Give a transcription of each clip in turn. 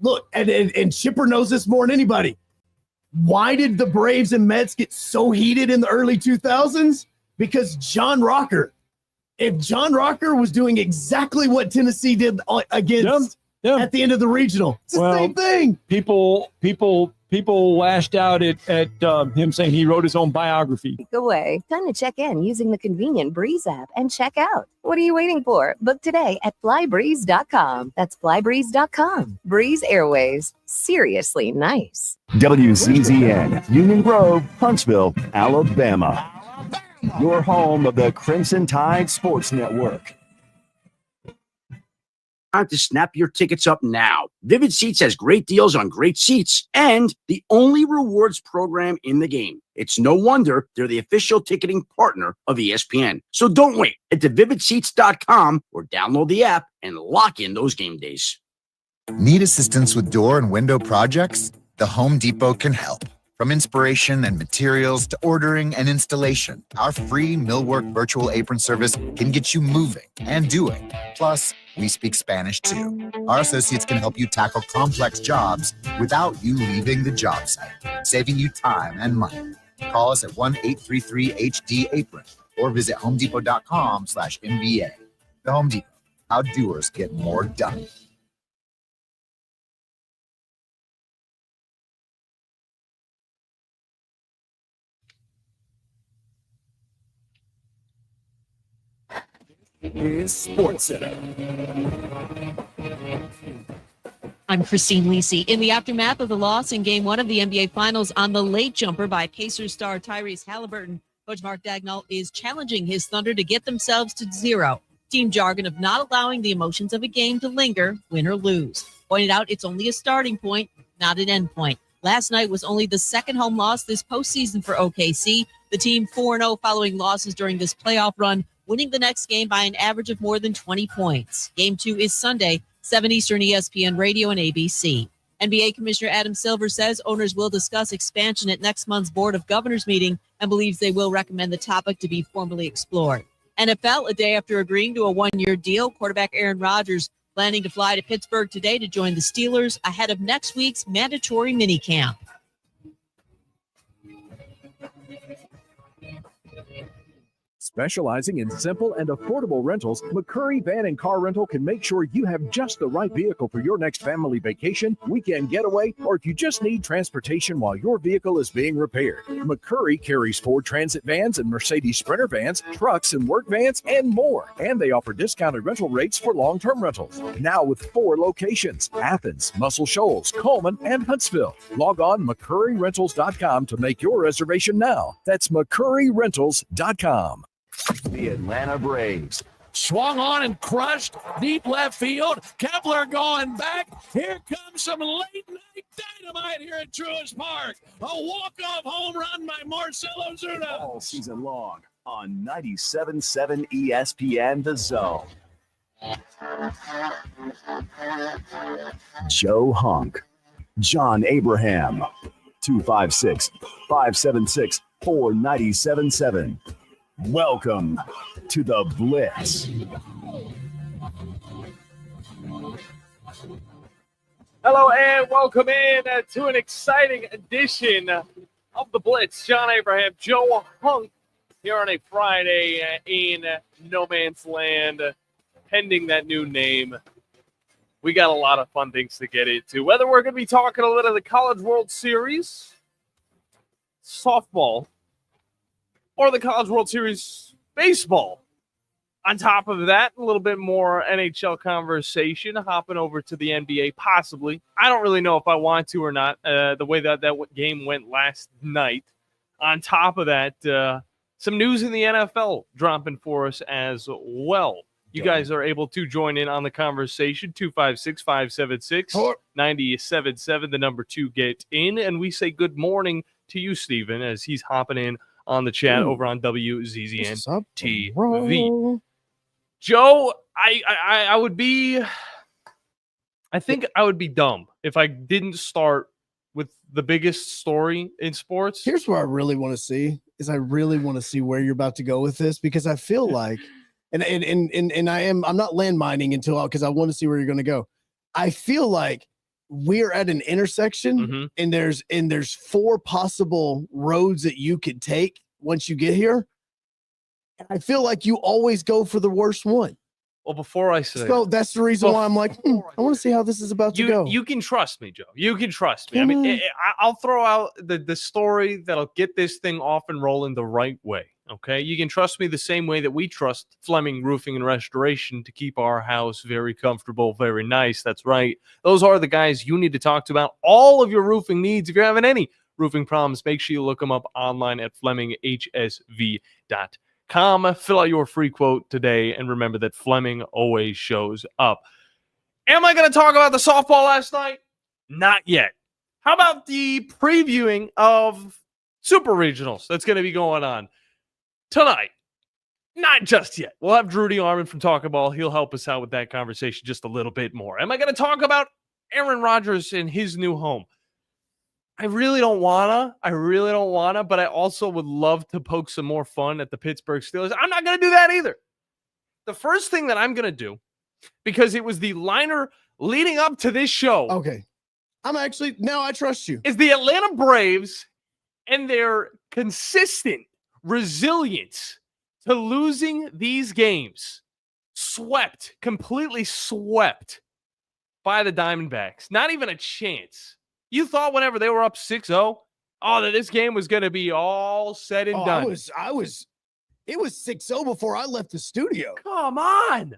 look, and Chipper knows this more than anybody. Why did the Braves and Mets get so heated in the early 2000s? Because John Rocker. If John Rocker was doing exactly what Tennessee did against at the end of the regional, it's the same thing. People lashed out at him saying he wrote his own biography. Go away. Time to check in using the convenient Breeze app and check out. What are you waiting for? Book today at flybreeze.com. That's flybreeze.com. Breeze Airways. Seriously nice. WZZN, Union Grove, Huntsville, Alabama. Your home of the Crimson Tide Sports Network. Time to snap your tickets up now. Vivid Seats has great deals on great seats and the only rewards program in the game. It's no wonder they're the official ticketing partner of ESPN. So don't wait. Head to vividseats.com or download the app and lock in those game days. Need assistance with door and window projects? The Home Depot can help. From inspiration and materials to ordering and installation, our free millwork virtual apron service can get you moving and doing. Plus, we speak Spanish too. Our associates can help you tackle complex jobs without you leaving the job site, saving you time and money. Call us at 1-833-HD-APRON or visit homedepot.com/MBA. The Home Depot, how doers get more done. Is Sports Center. I'm Christine Lisi. In the aftermath of the loss in Game 1 of the NBA Finals on the late jumper by Pacers star Tyrese Halliburton, Coach Mark Dagnall is challenging his Thunder to get themselves to 0. Team jargon of not allowing the emotions of a game to linger, win or lose. Pointed out it's only a starting point, not an end point. Last night was only the second home loss this postseason for OKC. The team 4-0 following losses during this playoff run, winning the next game by an average of more than 20 points. Game 2 is Sunday, 7 Eastern, ESPN Radio and ABC. NBA Commissioner Adam Silver says owners will discuss expansion at next month's Board of Governors meeting and believes they will recommend the topic to be formally explored. NFL, a day after agreeing to a one-year deal, quarterback Aaron Rodgers planning to fly to Pittsburgh today to join the Steelers ahead of next week's mandatory minicamp. Specializing in simple and affordable rentals, McCurry Van and Car Rental can make sure you have just the right vehicle for your next family vacation, weekend getaway, or if you just need transportation while your vehicle is being repaired. McCurry carries Ford Transit vans and Mercedes Sprinter vans, trucks and work vans, and more. And they offer discounted rental rates for long-term rentals. Now with 4 locations: Athens, Muscle Shoals, Coleman, and Huntsville. Log on McCurryRentals.com to make your reservation now. That's McCurryRentals.com. The Atlanta Braves. Swung on and crushed deep left field. Kepler going back. Here comes some late night dynamite here at Truist Park. A walk-off home run by Marcelo Zuna. All season long on 97.7 ESPN The Zone. Joe Hunk. John Abraham. 256-576-4977. Welcome to the Blitz. Hello and welcome in to an exciting edition of the Blitz. John Abraham, Joe Hunk here on a Friday in no man's land, pending that new name. We got a lot of fun things to get into. Whether we're going to be talking a little of the College World Series, softball, or the College World Series baseball. On top of that, a little bit more NHL conversation, hopping over to the NBA possibly. I don't really know if I want to or not, the way that game went last night. On top of that, some news in the NFL dropping for us as well. You guys are able to join in on the conversation, 256-576-97.7, the number to get in. And we say good morning to you, Steven, as he's hopping in on the chat over on WZZN TV. Joe, I would be, I think I would be dumb if I didn't start with the biggest story in sports. Here's what I really want to see is I really want to see where you're about to go with this, because I feel like, and I'm not landmining because I want to see where you're going to go. I feel like we're at an intersection and there's 4 possible roads that you could take once you get here. And I feel like you always go for the worst one. Well, before I say so that's the reason why I'm like, I want to see how this is about to go. You can trust me, Joe. You can trust me. I mean, I'll throw out the story that'll get this thing off and rolling the right way. Okay, you can trust me the same way that we trust Fleming Roofing and Restoration to keep our house very comfortable, very nice. That's right. Those are the guys you need to talk to about all of your roofing needs. If you're having any roofing problems, make sure you look them up online at FlemingHSV.com. Fill out your free quote today, and remember that Fleming always shows up. Am I going to talk about the softball last night? Not yet. How about the previewing of Super Regionals that's going to be going on tonight? Not just yet. We'll have Drew DeArmond from Talkin Ball. He'll help us out with that conversation just a little bit more. Am I going to talk about Aaron Rodgers in his new home? I really don't wanna, but I also would love to poke some more fun at the Pittsburgh Steelers. I'm not going to do that either. The first thing that I'm going to do, because it was the liner leading up to this show. Okay. Now I trust you. Is the Atlanta Braves and their consistent resilience to losing these games. Completely swept by the Diamondbacks. Not even a chance. You thought whenever they were up 6-0, that this game was going to be all said and done. It was 6-0 before I left the studio. Come on.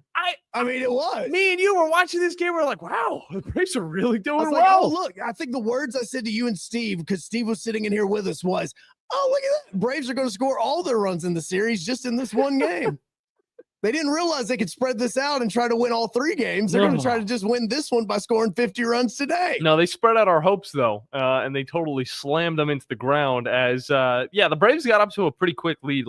I mean, it was. Me and you were watching this game. We're like, wow, the Braves are really doing well. Like, oh, look, I think the words I said to you and Steve, because Steve was sitting in here with us, was, oh, look at that. Braves are going to score all their runs in the series just in this one game. They didn't realize they could spread this out and try to win all 3 games. They're going to try to just win this one by scoring 50 runs today. No, they spread out our hopes, though, and they totally slammed them into the ground as, the Braves got up to a pretty quick lead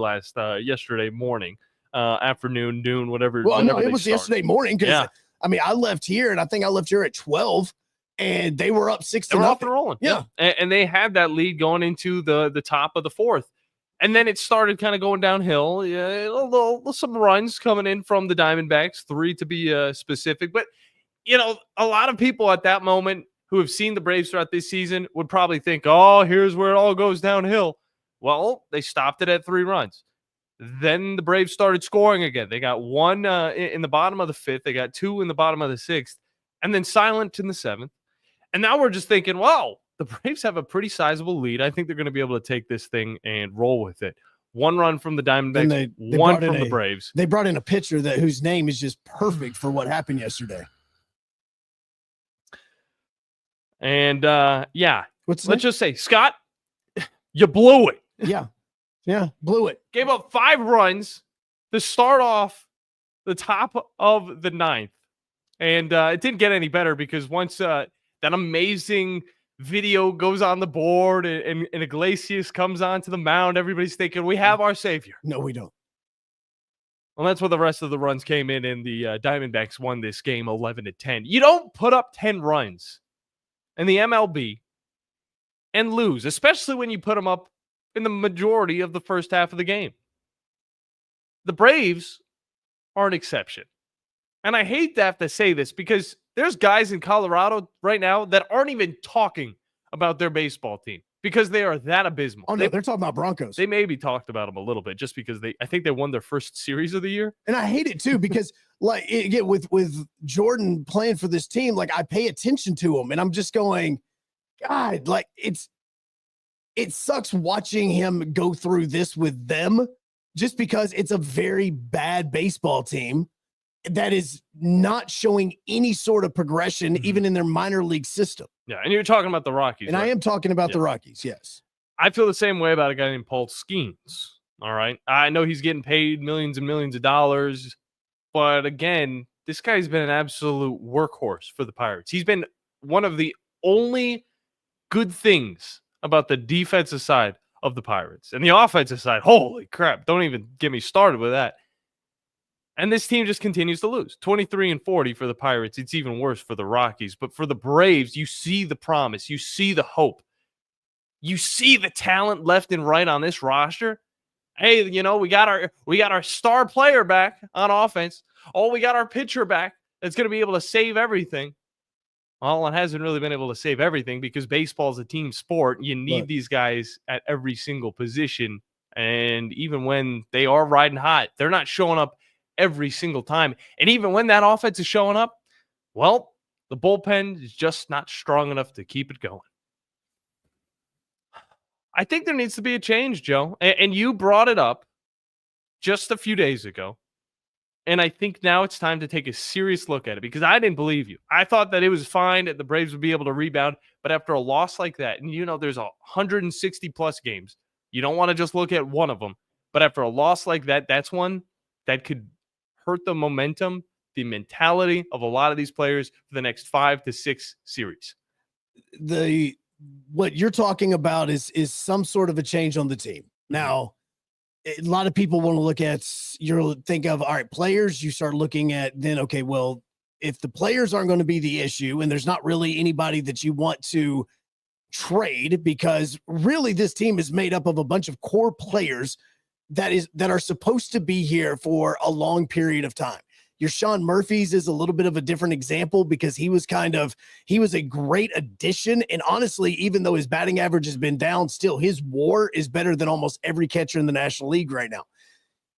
yesterday morning, afternoon, noon, whatever. Well, no, it was yesterday morning because, I left here, and I think I left here at 12, and they were up 6-0. They were off and rolling. Yeah. And they had that lead going into the top of the 4th. And then it started kind of going downhill. Some runs coming in from the Diamondbacks, 3 to be specific. But, a lot of people at that moment who have seen the Braves throughout this season would probably think, oh, here's where it all goes downhill. Well, they stopped it at 3 runs. Then the Braves started scoring again. They got 1 in the bottom of the 5th. They got 2 in the bottom of the 6th. And then silent in the 7th. And now we're just thinking, wow, the Braves have a pretty sizable lead. I think they're going to be able to take this thing and roll with it. 1 run from the Diamondbacks, they 1 from the Braves. They brought in a pitcher whose name is just perfect for what happened yesterday. And, let's just say, Scott, you blew it. Yeah, blew it. Gave up 5 runs to start off the top of the 9th. And it didn't get any better because once that amazing video goes on the board and Iglesias comes onto the mound, everybody's thinking, we have our savior. No, we don't. Well, that's where the rest of the runs came in, and the Diamondbacks won this game 11-10. You don't put up 10 runs in the MLB and lose, especially when you put them up in the majority of the first half of the game. The Braves are an exception. And I hate to have to say this because there's guys in Colorado right now that aren't even talking about their baseball team because they are that abysmal. Oh, no, they're talking about Broncos. They maybe talked about them a little bit just because I think they won their first series of the year. And I hate it too because with Jordan playing for this team, I pay attention to him and I'm just going, God, it sucks watching him go through this with them just because it's a very bad baseball team that is not showing any sort of progression, even in their minor league system. Yeah, and you're talking about the Rockies. And right? I am talking about the Rockies, yes. I feel the same way about a guy named Paul Skeens, all right? I know he's getting paid millions and millions of dollars, but again, this guy's been an absolute workhorse for the Pirates. He's been one of the only good things about the defensive side of the Pirates. And the offensive side, holy crap, don't even get me started with that. And this team just continues to lose. 23-40 for the Pirates. It's even worse for the Rockies. But for the Braves, you see the promise. You see the hope. You see the talent left and right on this roster. Hey, we got our star player back on offense. Oh, we got our pitcher back that's going to be able to save everything. Well, it hasn't really been able to save everything because baseball is a team sport. You need these guys at every single position. And even when they are riding hot, they're not showing up every single time. And even when that offense is showing up, well, the bullpen is just not strong enough to keep it going. I think there needs to be a change, Joe. And you brought it up just a few days ago. And I think now it's time to take a serious look at it because I didn't believe you. I thought that it was fine, that the Braves would be able to rebound. But after a loss like that, and there's 160 plus games, you don't want to just look at one of them. But after a loss like that, that's one that could hurt the momentum, the mentality of a lot of these players for the next 5 to 6 series. What you're talking about is some sort of a change on the team. Now, a lot of people want to look at, think of, all right, players, you start looking at then, okay, well, if the players aren't going to be the issue and there's not really anybody that you want to trade, because really this team is made up of a bunch of core players that are supposed to be here for a long period of time. Your Sean Murphy's is a little bit of a different example because he was a great addition. And honestly, even though his batting average has been down, still his WAR is better than almost every catcher in the National League right now.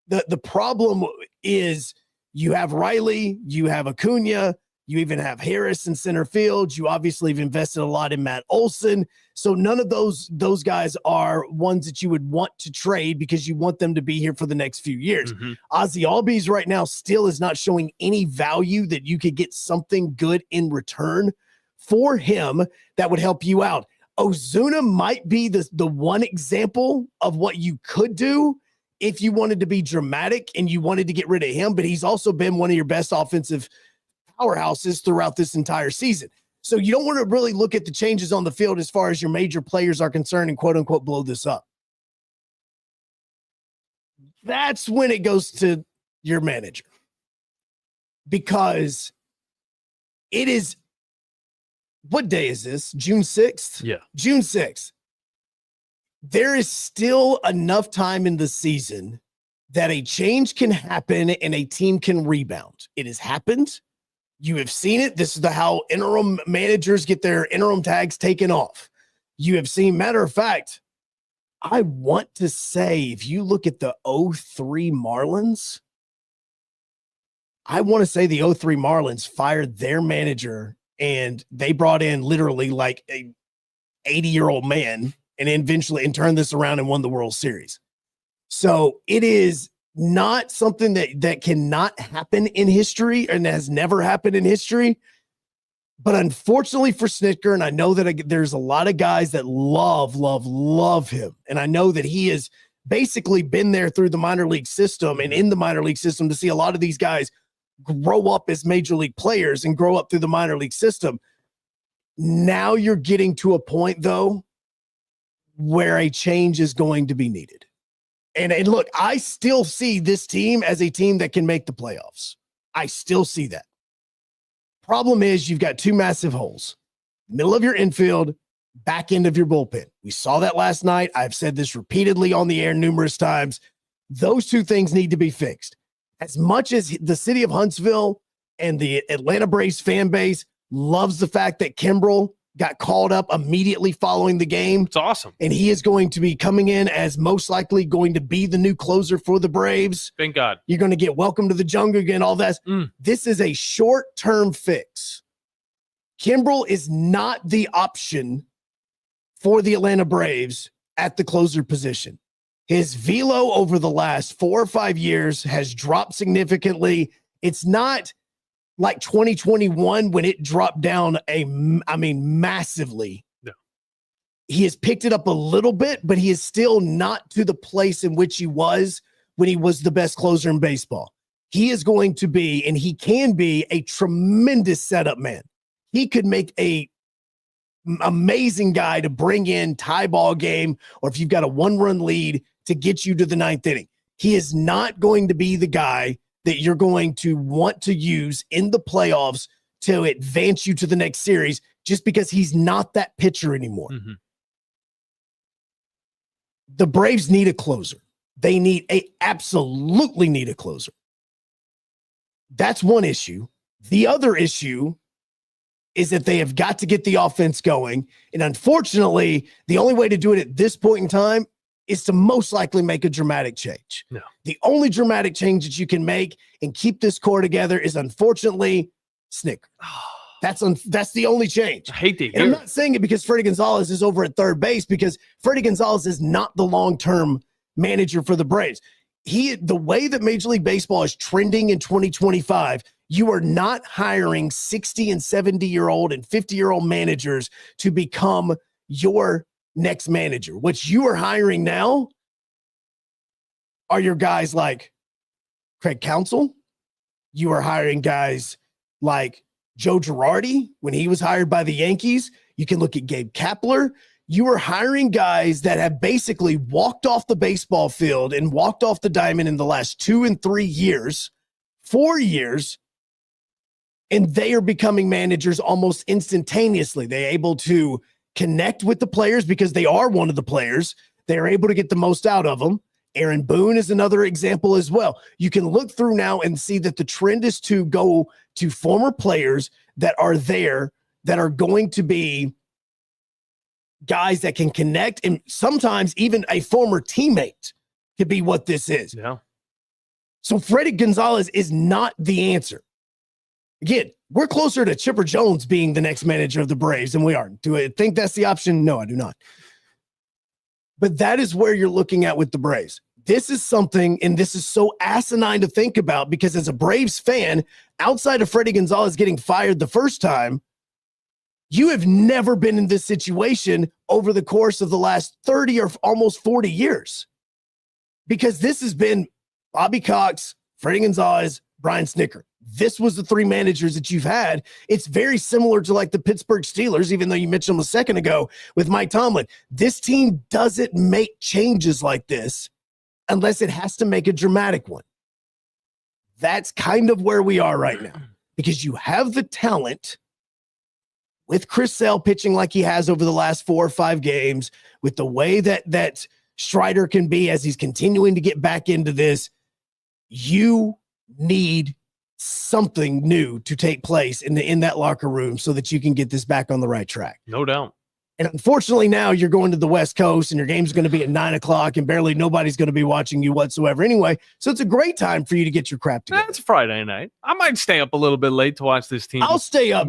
The problem is you have Riley, you have Acuna, you even have Harris in center field. You obviously have invested a lot in Matt Olson. So none of those guys are ones that you would want to trade because you want them to be here for the next few years. Ozzy Albies right now still is not showing any value that you could get something good in return for him that would help you out. Ozuna might be the one example of what you could do if you wanted to be dramatic and you wanted to get rid of him, but he's also been one of your best offensive powerhouses throughout this entire season. So you don't want to really look at the changes on the field as far as your major players are concerned and quote unquote blow this up. That's when it goes to your manager, because it is, what day is this? June 6th? Yeah. June 6th. There is still enough time in the season that a change can happen and a team can rebound. It has happened. You have seen it. This is how interim managers get their interim tags taken off. You have seen, matter of fact, I want to say, if you look at the 03 Marlins, I want to say the 03 Marlins fired their manager and they brought in literally like a 80-year-old man and eventually turned this around and won the World Series. So it is not something that cannot happen in history and has never happened in history. But unfortunately for Snitker, and I know that there's a lot of guys that love him. And I know that he has basically been there through the minor league system and in the minor league system to see a lot of these guys grow up as major league players and grow up through the minor league system. Now you're getting to a point, though, where a change is going to be needed. And look, I still see this team as a team that can make the playoffs. I still see that. Problem is you've got two massive holes. Middle of your infield, back end of your bullpen. We saw that last night. I've said this repeatedly on the air numerous times. Those two things need to be fixed. As much as the city of Huntsville and the Atlanta Braves fan base loves the fact that Kimbrel got called up immediately following the game. It's awesome. And he is going to be coming in as most likely going to be the new closer for the Braves. Thank God. You're going to get welcome to the jungle again, all that. This is a short-term fix. Kimbrel is not the option for the Atlanta Braves at the closer position. His velo over the last 4 or 5 years has dropped significantly. It's not like 2021 when it dropped down massively. No. He has picked it up a little bit, but he is still not to the place in which he was when he was the best closer in baseball. He is going to be, and he can be, a tremendous setup man. He could make a amazing guy to bring in tie ball game, or if you've got a 1-run lead to get you to the 9th inning. He is not going to be the guy that you're going to want to use in the playoffs to advance you to the next series, just because he's not that pitcher anymore. The Braves need a closer. They absolutely need a closer. That's one issue. The other issue is that they have got to get the offense going. And unfortunately, the only way to do it at this point in time is to most likely make a dramatic change. No. The only dramatic change that you can make and keep this core together is, unfortunately, Snicker. That's the only change. I hate to And I'm hear not saying it because Freddie Gonzalez is over at third base, because Freddie Gonzalez is not the long-term manager for the Braves. The way that Major League Baseball is trending in 2025, you are not hiring 60 and 70-year-old and 50-year-old managers to become your next manager. What you are hiring now are your guys like Craig Counsell. You are hiring guys like Joe Girardi when he was hired by the Yankees. You can look at Gabe Kapler. You are hiring guys that have basically walked off the baseball field and walked off the diamond in the last 2 and 3 years, 4 years, and they are becoming managers almost instantaneously. They're able to connect with the players because they are one of the players. They're able to get the most out of them. Aaron Boone is another example as well. You can look through now and see that the trend is to go to former players that are there, that are going to be guys that can connect, and sometimes even a former teammate could be what this is. Yeah. So Freddie Gonzalez is not the answer. Again, we're closer to Chipper Jones being the next manager of the Braves than we are. Do I think that's the option? No, I do not. But that is where you're looking at with the Braves. This is something, and this is so asinine to think about, because as a Braves fan, outside of Freddie Gonzalez getting fired the first time, you have never been in this situation over the course of the last 30 or almost 40 years. Because this has been Bobby Cox, Freddie Gonzalez, Brian Snicker. This was the three managers that you've had. It's very similar to like the Pittsburgh Steelers, even though you mentioned them a second ago with Mike Tomlin. This team doesn't make changes like this unless it has to make a dramatic one. That's kind of where we are right now, because you have the talent with Chris Sale pitching like he has over the last 4 or 5 games, with the way that Strider can be as he's continuing to get back into this. You need something new to take place in that locker room so that you can get this back on the right track. No doubt. And unfortunately, now you're going to the West Coast and your game's going to be at 9:00 and barely nobody's going to be watching you whatsoever anyway. So it's a great time for you to get your crap together. That's Friday night. I might stay up a little bit late to watch this team. I'll stay up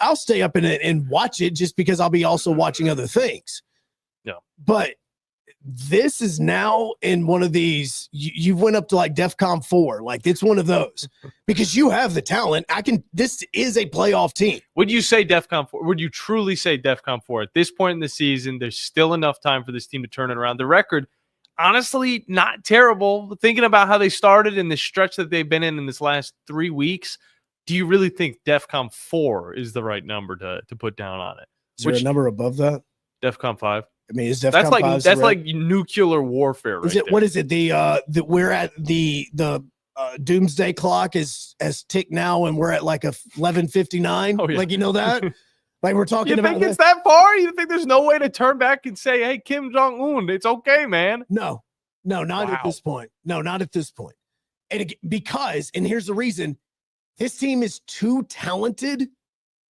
I'll stay up and watch it just because I'll be also watching other things. No. But this is now in one of these, you went up to like DEFCON 4. Like, it's one of those because you have the talent. This is a playoff team. Would you say DEFCON 4? Would you truly say DEFCON 4 at this point in the season? There's still enough time for this team to turn it around. The record, honestly, not terrible. Thinking about how they started in the stretch that they've been in this last 3 weeks, do you really think DEFCON 4 is the right number to put down on it? Is there a number above that? DEFCON 5. I mean, is DEFCON that's like nuclear warfare. Is it? What is it? We're at the doomsday clock has ticked now, and we're at like 11:59. Oh, yeah. Like, you know that? Like, we're talking You about. think it's that far? You think there's no way to turn back and say, "Hey, Kim Jong Un, it's okay, man"? No, not at this point. No, not at this point. And here's the reason: this team is too talented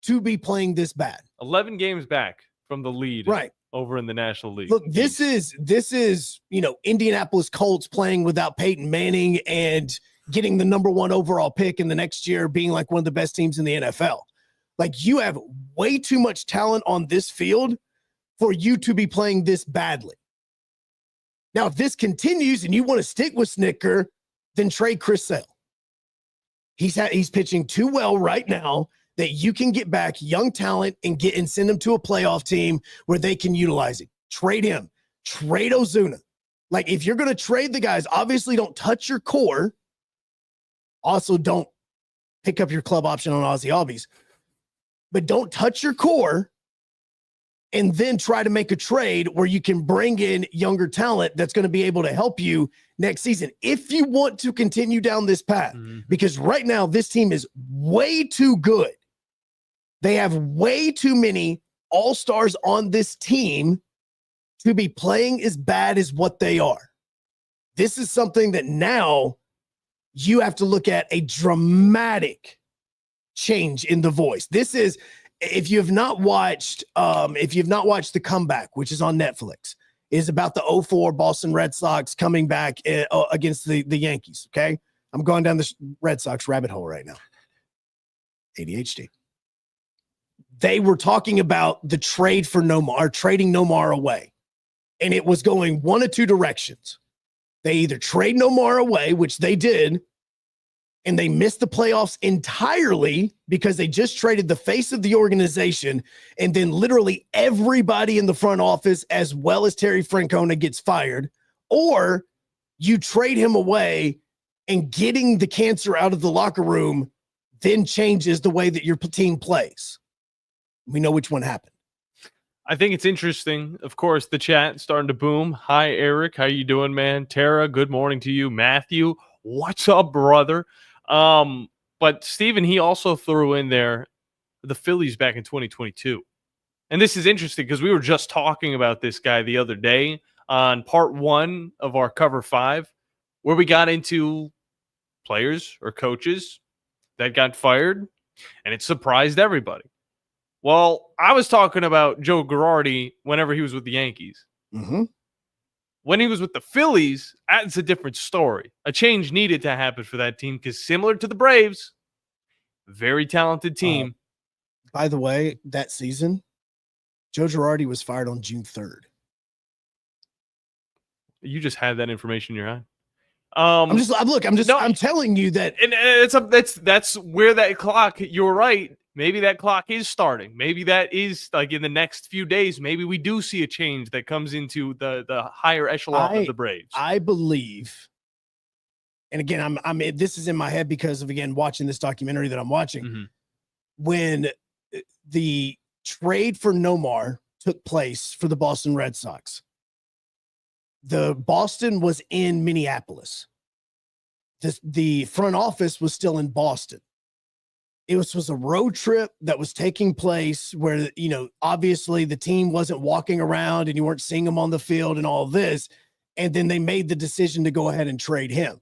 to be playing this bad. 11 games back from the lead, Right. Over in the National League. Look, this is Indianapolis Colts playing without Peyton Manning and getting the number 1 overall pick in the next year, being like one of the best teams in the NFL. Like, you have way too much talent on this field for you to be playing this badly. Now, if this continues and you want to stick with Snicker, then trade Chris Sale. He's pitching too well right now that you can get back young talent and send them to a playoff team where they can utilize it. Trade him. Trade Ozuna. Like, if you're going to trade the guys, obviously don't touch your core. Also, don't pick up your club option on Ozzy Albies. But don't touch your core and then try to make a trade where you can bring in younger talent that's going to be able to help you next season if you want to continue down this path. Mm-hmm. Because right now, this team is way too good. They have way too many all-stars on this team to be playing as bad as what they are. This is something that now you have to look at a dramatic change in the voice. This is if you have not watched The Comeback, which is on Netflix, is about the 2004 Boston Red Sox coming back against the Yankees. Okay. I'm going down the Red Sox rabbit hole right now. ADHD. They were talking about the trade for Nomar, trading Nomar away. And it was going one of two directions. They either trade Nomar away, which they did, and they missed the playoffs entirely because they just traded the face of the organization, and then literally everybody in the front office, as well as Terry Francona, gets fired, or you trade him away and getting the cancer out of the locker room then changes the way that your team plays. We know which one happened. I think it's interesting. Of course, the chat starting to boom. Hi, Eric. How you doing, man? Tara, good morning to you. Matthew, what's up, brother? But Steven, he also threw in there the Phillies back in 2022. And this is interesting because we were just talking about this guy the other day on part 1 of our Cover 5, where we got into players or coaches that got fired, and it surprised everybody. Well, I was talking about Joe Girardi whenever he was with the Yankees. Mm-hmm. When he was with the Phillies, that's a different story. A change needed to happen for that team because similar to the Braves, very talented team. By the way, that season, Joe Girardi was fired on June 3rd. You just had that information in your eye. I'm telling you that. And that's where that clock, you're right. Maybe that clock is starting. Maybe that is like in the next few days. Maybe we do see a change that comes into the higher echelon of the Braves. I believe, and again, this is in my head because of, again, watching this documentary that I'm watching. Mm-hmm. When the trade for Nomar took place for the Boston Red Sox, the Boston was in Minneapolis. The front office was still in Boston. It was a road trip that was taking place where, obviously the team wasn't walking around and you weren't seeing them on the field and all this. And then they made the decision to go ahead and trade him.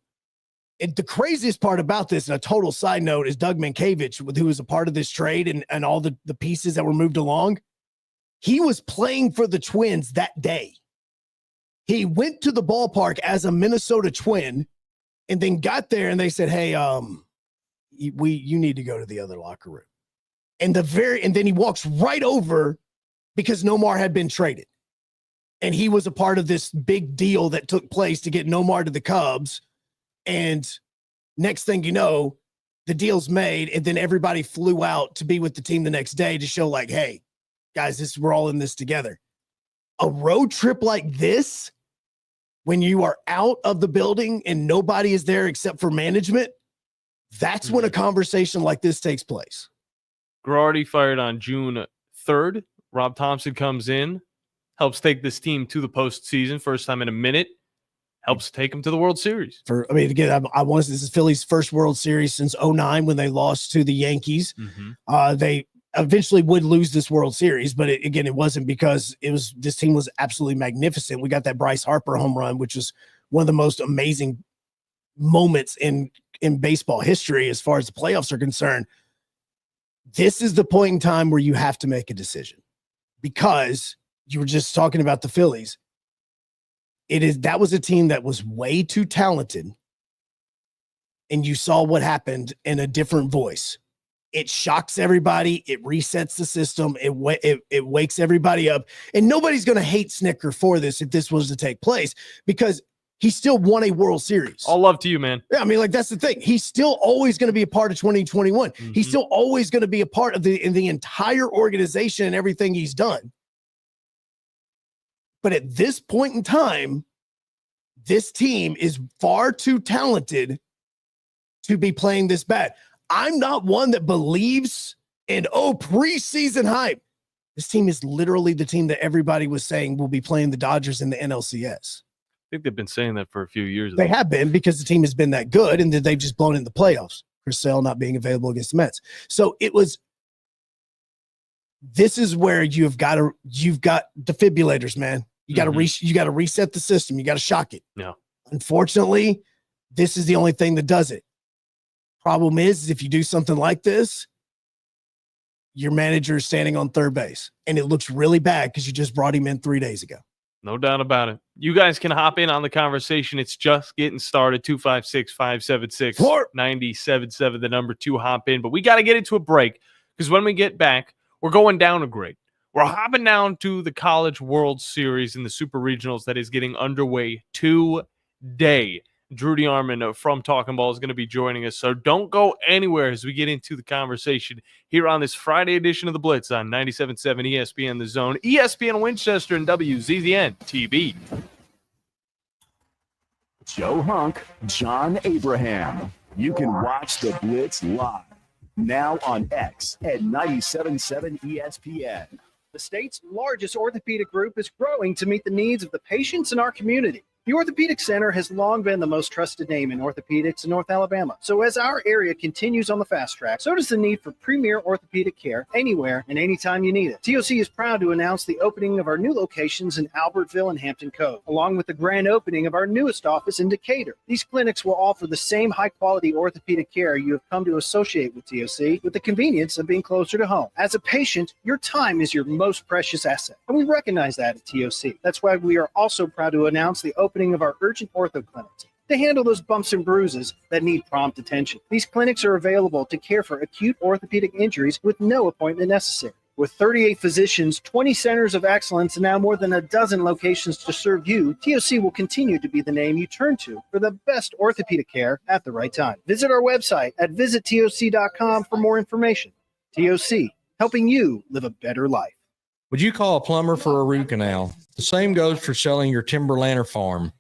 The craziest part about this, and a total side note, is Doug Mankiewicz, who was a part of this trade and all the pieces that were moved along. He was playing for the Twins that day. He went to the ballpark as a Minnesota Twin and then got there and they said, hey, you need to go to the other locker room. And then he walks right over because Nomar had been traded. And he was a part of this big deal that took place to get Nomar to the Cubs. And next thing you know, the deal's made. And then everybody flew out to be with the team the next day to show like, hey, guys, we're all in this together. A road trip like this, when you are out of the building and nobody is there except for management, that's when a conversation like this takes place. Girardi fired on June 3rd. Rob Thompson comes in, helps take this team to the postseason, first time in a minute, helps take them to the World Series. This is Philly's first World Series since 2009 when they lost to the Yankees. Mm-hmm. They eventually would lose this World Series, but it wasn't because this team was absolutely magnificent. We got that Bryce Harper home run, which was one of the most amazing moments in baseball history as far as the playoffs are concerned. This is the point in time where you have to make a decision, because you were just talking about the Phillies. That was a team that was way too talented, and you saw what happened in a different voice. It shocks everybody. It resets the system. It wakes everybody up, and nobody's going to hate Snicker for this if this was to take place, because he still won a World Series. All love to you, man. Yeah, that's the thing. He's still always going to be a part of 2021. Mm-hmm. He's still always going to be a part of the entire organization and everything he's done. But at this point in time, this team is far too talented to be playing this bad. I'm not one that believes in, preseason hype. This team is literally the team that everybody was saying will be playing the Dodgers in the NLCS. I think they've been saying that for a few years. They have been, because the team has been that good, and then they've just blown in the playoffs. Chris Sale not being available against the Mets. So this is where you've got defibrillators, man. You got to reset the system. You got to shock it. Yeah. Unfortunately, this is the only thing that does it. Problem is if you do something like this, your manager is standing on third base, and it looks really bad because you just brought him in 3 days ago. No doubt about it. You guys can hop in on the conversation. It's just getting started. 256-576-9777, the number to hop in. But we got to get into a break because when we get back, we're going down a grade. We're hopping down to the College World Series in the Super Regionals that is getting underway today. Drew DeArmond from Talkin Ball is going to be joining us. So don't go anywhere as we get into the conversation here on this Friday edition of the Blitz on 97.7 ESPN The Zone, ESPN Winchester, and WZZN TV. Joe Hunk, John Abraham. You can watch the Blitz live now on X at 97.7 ESPN. The state's largest orthopedic group is growing to meet the needs of the patients in our community. The Orthopedic Center has long been the most trusted name in orthopedics in North Alabama. So as our area continues on the fast track, so does the need for premier orthopedic care anywhere and anytime you need it. TOC is proud to announce the opening of our new locations in Albertville and Hampton Cove, along with the grand opening of our newest office in Decatur. These clinics will offer the same high-quality orthopedic care you have come to associate with TOC, with the convenience of being closer to home. As a patient, your time is your most precious asset, and we recognize that at TOC. That's why we are also proud to announce the opening of our urgent ortho clinics to handle those bumps and bruises that need prompt attention. These clinics are available to care for acute orthopedic injuries with no appointment necessary. With 38 physicians, 20 centers of excellence, and now more than a dozen locations to serve you, TOC will continue to be the name you turn to for the best orthopedic care at the right time. Visit our website at visittoc.com for more information. TOC, helping you live a better life. Would you call a plumber for a root canal? The same goes for selling your timberland or farm.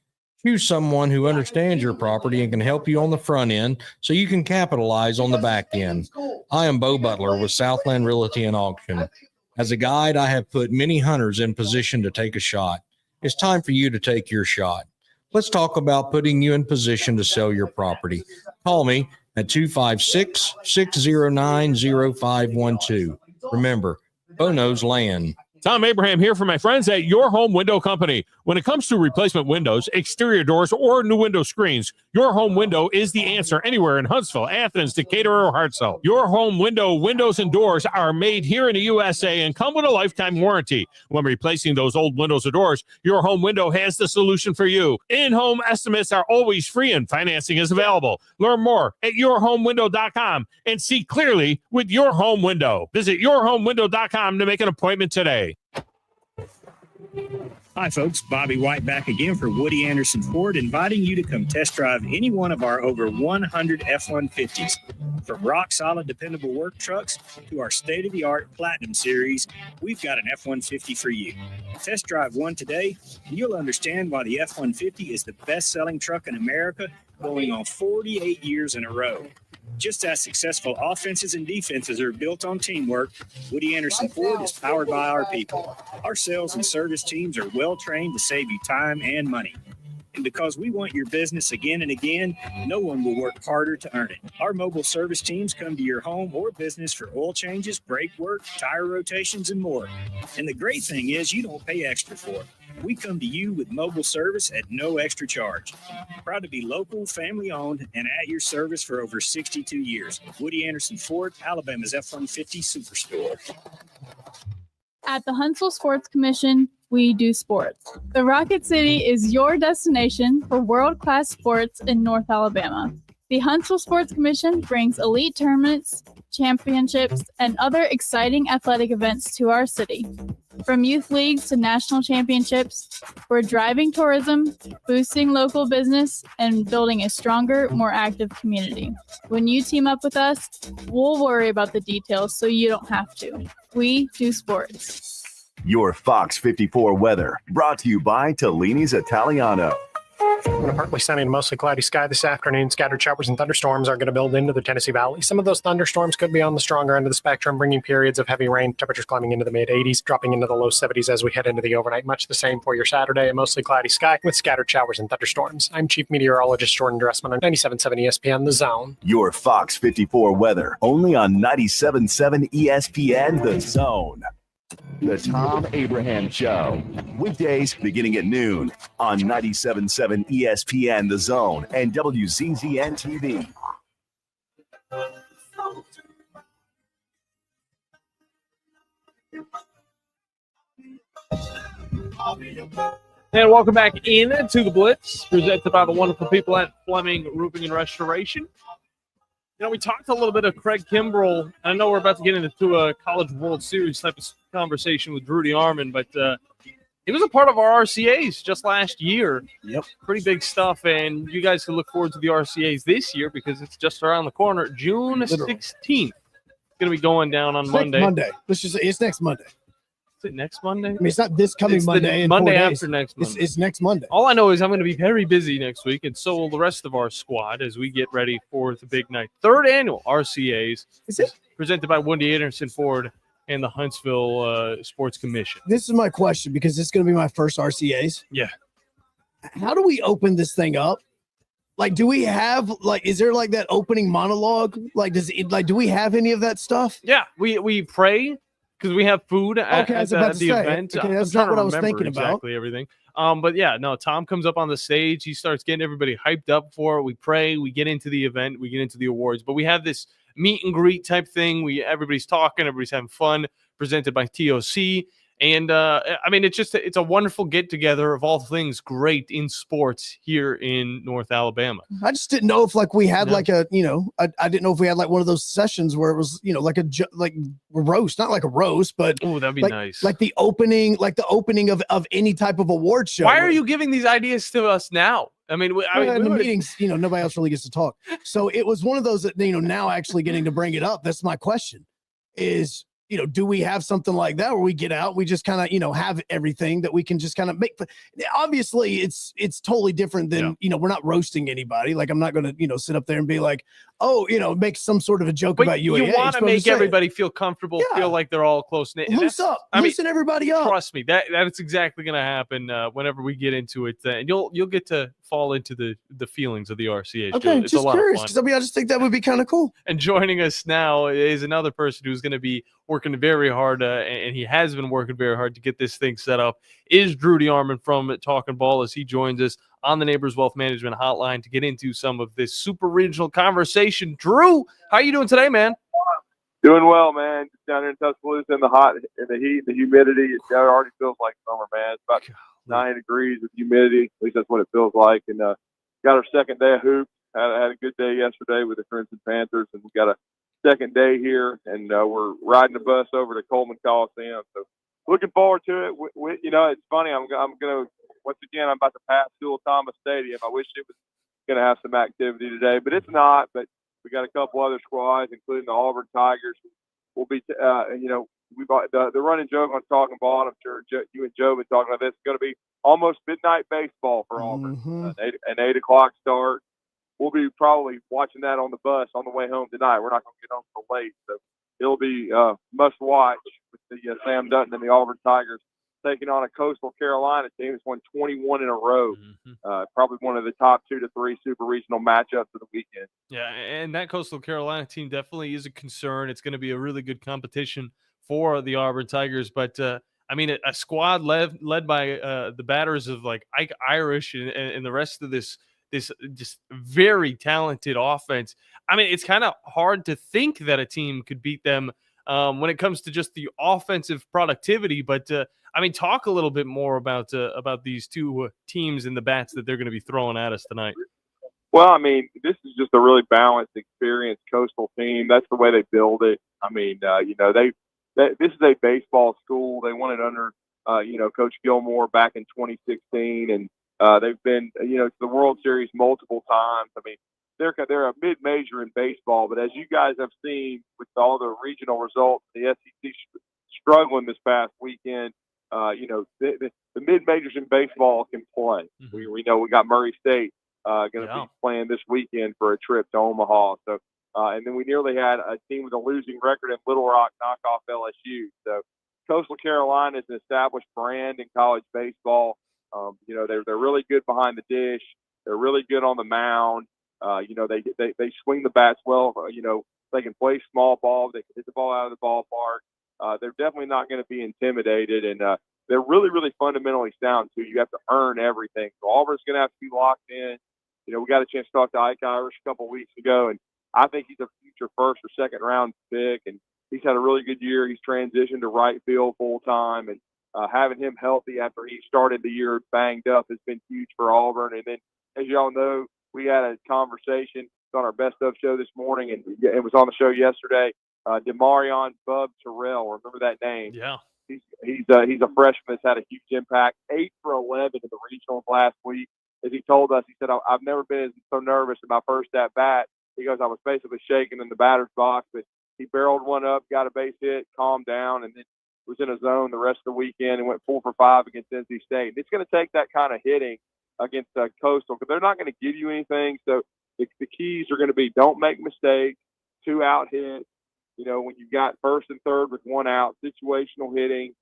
Choose someone who understands your property and can help you on the front end so you can capitalize on the back end. I am Bo Butler with Southland Realty and Auction. As a guide, I have put many hunters in position to take a shot. It's time for you to take your shot. Let's talk about putting you in position to sell your property. Call me at 256-609-0512. Remember, Bo knows land. Tom Abraham here for my friends at Your Home Window Company. When it comes to replacement windows, exterior doors, or new window screens, Your Home Window is the answer anywhere in Huntsville, Athens, Decatur, or Hartselle. Your Home Window windows and doors are made here in the USA and come with a lifetime warranty. When replacing those old windows or doors, Your Home Window has the solution for you. In-home estimates are always free and financing is available. Learn more at yourhomewindow.com and see clearly with Your Home Window. Visit yourhomewindow.com to make an appointment today. Hi, folks. Bobby White back again for Woody Anderson Ford, inviting you to come test drive any one of our over 100 F-150s. From rock-solid, dependable work trucks to our state-of-the-art Platinum Series, we've got an F-150 for you. Test drive one today, and you'll understand why the F-150 is the best-selling truck in America, going on 48 years in a row. Just as successful offenses and defenses are built on teamwork, Woody Anderson Ford is powered by our people. Our sales and service teams are well-trained to save you time and money. And because we want your business again and again, no one will work harder to earn it. Our mobile service teams come to your home or business for oil changes, brake work, tire rotations, and more. And the great thing is you don't pay extra for it. We come to you with mobile service at no extra charge. Proud to be local, family-owned, and at your service for over 62 years. Woody Anderson Ford, Alabama's F-150 Superstore. At the Huntsville Sports Commission, we do sports. The Rocket City is your destination for world-class sports in North Alabama. The Huntsville Sports Commission brings elite tournaments, championships, and other exciting athletic events to our city. From youth leagues to national championships, we're driving tourism, boosting local business, and building a stronger, more active community. When you team up with us, we'll worry about the details so you don't have to. We do sports. Your Fox 54 weather brought to you by Tellini's Italiano. On a partly sunny and mostly cloudy sky this afternoon, scattered showers and thunderstorms are going to build into the Tennessee Valley. Some of those thunderstorms could be on the stronger end of the spectrum, bringing periods of heavy rain, temperatures climbing into the mid-80s, dropping into the low 70s as we head into the overnight. Much the same for your Saturday, a mostly cloudy sky with scattered showers and thunderstorms. I'm Chief Meteorologist Jordan Dressman on 97.7 ESPN The Zone. Your Fox 54 weather only on 97.7 ESPN The Zone. The Tom Abraham Show. Weekdays beginning at noon on 97.7 ESPN The Zone and WZZN TV. And welcome back in to the Blitz, presented by the wonderful people at Fleming Roofing and Restoration. We talked a little bit of Craig Kimbrell, and I know we're about to get into a College World Series type of conversation with Drew DeArmond, but he was a part of our RCAs just last year. Yep. Pretty big stuff, and you guys can look forward to the RCAs this year because it's just around the corner. June 16th. It's going to be going down on Monday. Monday. Let's just say it's next Monday. Is it next Monday? I mean, it's not this coming It's Monday. the in Monday 4 days. after next Monday. It's next Monday. All I know is I'm going to be very busy next week, and so will the rest of our squad as we get ready for the big night. 3rd annual RCAs. Is it? Presented by Wendy Anderson Ford and the Huntsville Sports Commission. This is my question because it's going to be my first RCAs. Yeah. How do we open this thing up? Like, do we have is there that opening monologue? Do we have any of that stuff? Yeah, we pray because we have food at the event. Okay, that's I'm trying not what to I was remember thinking about. exactly everything. But yeah, no, Tom comes up on the stage. He starts getting everybody hyped up for it. We pray. We get into the event. We get into the awards. But we have this meet and greet type thing. Everybody's talking. Everybody's having fun. Presented by TOC. And, it's a wonderful get-together of all things great in sports here in North Alabama. I just didn't know if we had I didn't know if we had one of those sessions where it was, like a roast, not like a roast, but oh, that'd be nice. Like the opening of any type of award show. Why are you giving these ideas to us now? In the meetings, nobody else really gets to talk. So it was one of those that, now actually getting to bring it up. That's my question is, do we have something like that where we get out, we just kind of, have everything that we can just kind of make. Obviously, it's totally different than, we're not roasting anybody. Like, I'm not going to, sit up there and be like, oh, make some sort of a joke about UAH. You want to make everybody feel comfortable, feel like they're all close-knit. Loosen everybody up. Trust me, that's exactly going to happen whenever we get into it. And you'll get to fall into the feelings of the RCA. Okay, it's just curious because I just think that would be kind of cool. And joining us now is another person who's going to be working very hard, and he has been working very hard to get this thing set up, is Drew DeArmond from Talkin Ball as he joins us on the Neighbors Wealth Management Hotline to get into some of this super regional conversation. Drew, how are you doing today, man? Doing well, man. Just down here in Tuscaloosa in the heat, the humidity. It already feels like summer, man. It's about 90 degrees with humidity. At least that's what it feels like. And got our second day of hoops. Had a good day yesterday with the Crimson Panthers, and we got a second day here, and we're riding the bus over to Coleman Coliseum. So looking forward to it. It's funny. I'm gonna once again. I'm about to pass Sewell Thomas Stadium. I wish it was gonna have some activity today, but it's not. But we got a couple other squads, including the Auburn Tigers. We'll be, we bought the running joke on Talking Ball. I'm sure you and Joe have been talking about this. It's going to be almost midnight baseball for Auburn. An 8 o'clock start. We'll be probably watching that on the bus on the way home tonight. We're not going to get home till late, so it'll be must watch with the Sam Dutton and the Auburn Tigers taking on a Coastal Carolina team that's won 21 in a row. Probably one of the top 2 to 3 super regional matchups of the weekend. Yeah, and that Coastal Carolina team definitely is a concern. It's going to be a really good competition for the Auburn Tigers, but a squad led by the batters of like Ike Irish and the rest of this just very talented offense. It's kind of hard to think that a team could beat them when it comes to just the offensive productivity. But talk a little bit more about these two teams and the bats that they're going to be throwing at us tonight. Well, this is just a really balanced, experienced Coastal team. That's the way they build it. This is a baseball school. They won it under, Coach Gilmore back in 2016, and they've been, to the World Series multiple times. They're a mid-major in baseball, but as you guys have seen with all the regional results, the SEC struggling this past weekend. The mid-majors in baseball can play. We know we got Murray State going to be playing this weekend for a trip to Omaha. So, and then we nearly had a team with a losing record in Little Rock knock off LSU. So, Coastal Carolina is an established brand in college baseball. They're really good behind the dish. They're really good on the mound. They swing the bats well. They can play small ball. They can hit the ball out of the ballpark. They're definitely not going to be intimidated, and they're really, really fundamentally sound too. You have to earn everything. So Auburn's going to have to be locked in. We got a chance to talk to Ike Irish a couple of weeks ago, and I think he's a future first or second round pick, and he's had a really good year. He's transitioned to right field full time, and having him healthy after he started the year banged up has been huge for Auburn. And then, as y'all know, we had a conversation on our Best Of show this morning, and it was on the show yesterday. DeMarion Bub Terrell, remember that name? Yeah. He's a freshman that's had a huge impact. 8 for 11 in the regionals last week. As he told us, he said, I've never been so nervous in my first at bat. He goes, I was basically shaking in the batter's box, but he barreled one up, got a base hit, calmed down, and then was in a zone the rest of the weekend and went 4 for 5 against NC State. And it's going to take that kind of hitting against Coastal, because they're not going to give you anything. So the keys are going to be don't make mistakes, 2 out hits. When you've got first and third with 1 out, situational hitting,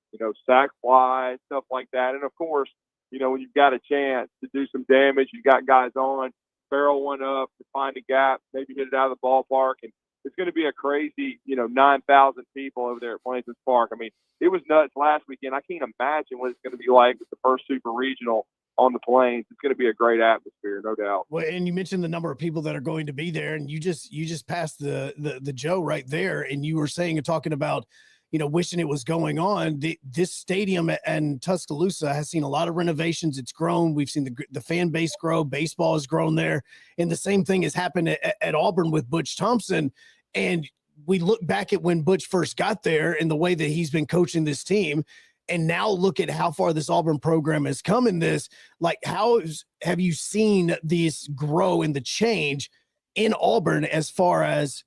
sack fly, stuff like that. And, of course, when you've got a chance to do some damage, you've got guys on, barrel one up to find a gap, maybe hit it out of the ballpark. And it's going to be a crazy, 9,000 people over there at Plainsman's Park. I mean, it was nuts last weekend. I can't imagine what it's going to be like with the first Super Regional on the Plains. It's going to be a great atmosphere, no doubt. Well, and you mentioned the number of people that are going to be there, and you just passed the Joe right there, and you were talking about, wishing it was going on. This stadium in Tuscaloosa has seen a lot of renovations. It's grown. We've seen the fan base grow. Baseball has grown there, and the same thing has happened at Auburn with Butch Thompson. And we look back at when Butch first got there and the way that he's been coaching this team. And now look at how far this Auburn program has come in this. Like, have you seen this grow and the change in Auburn as far as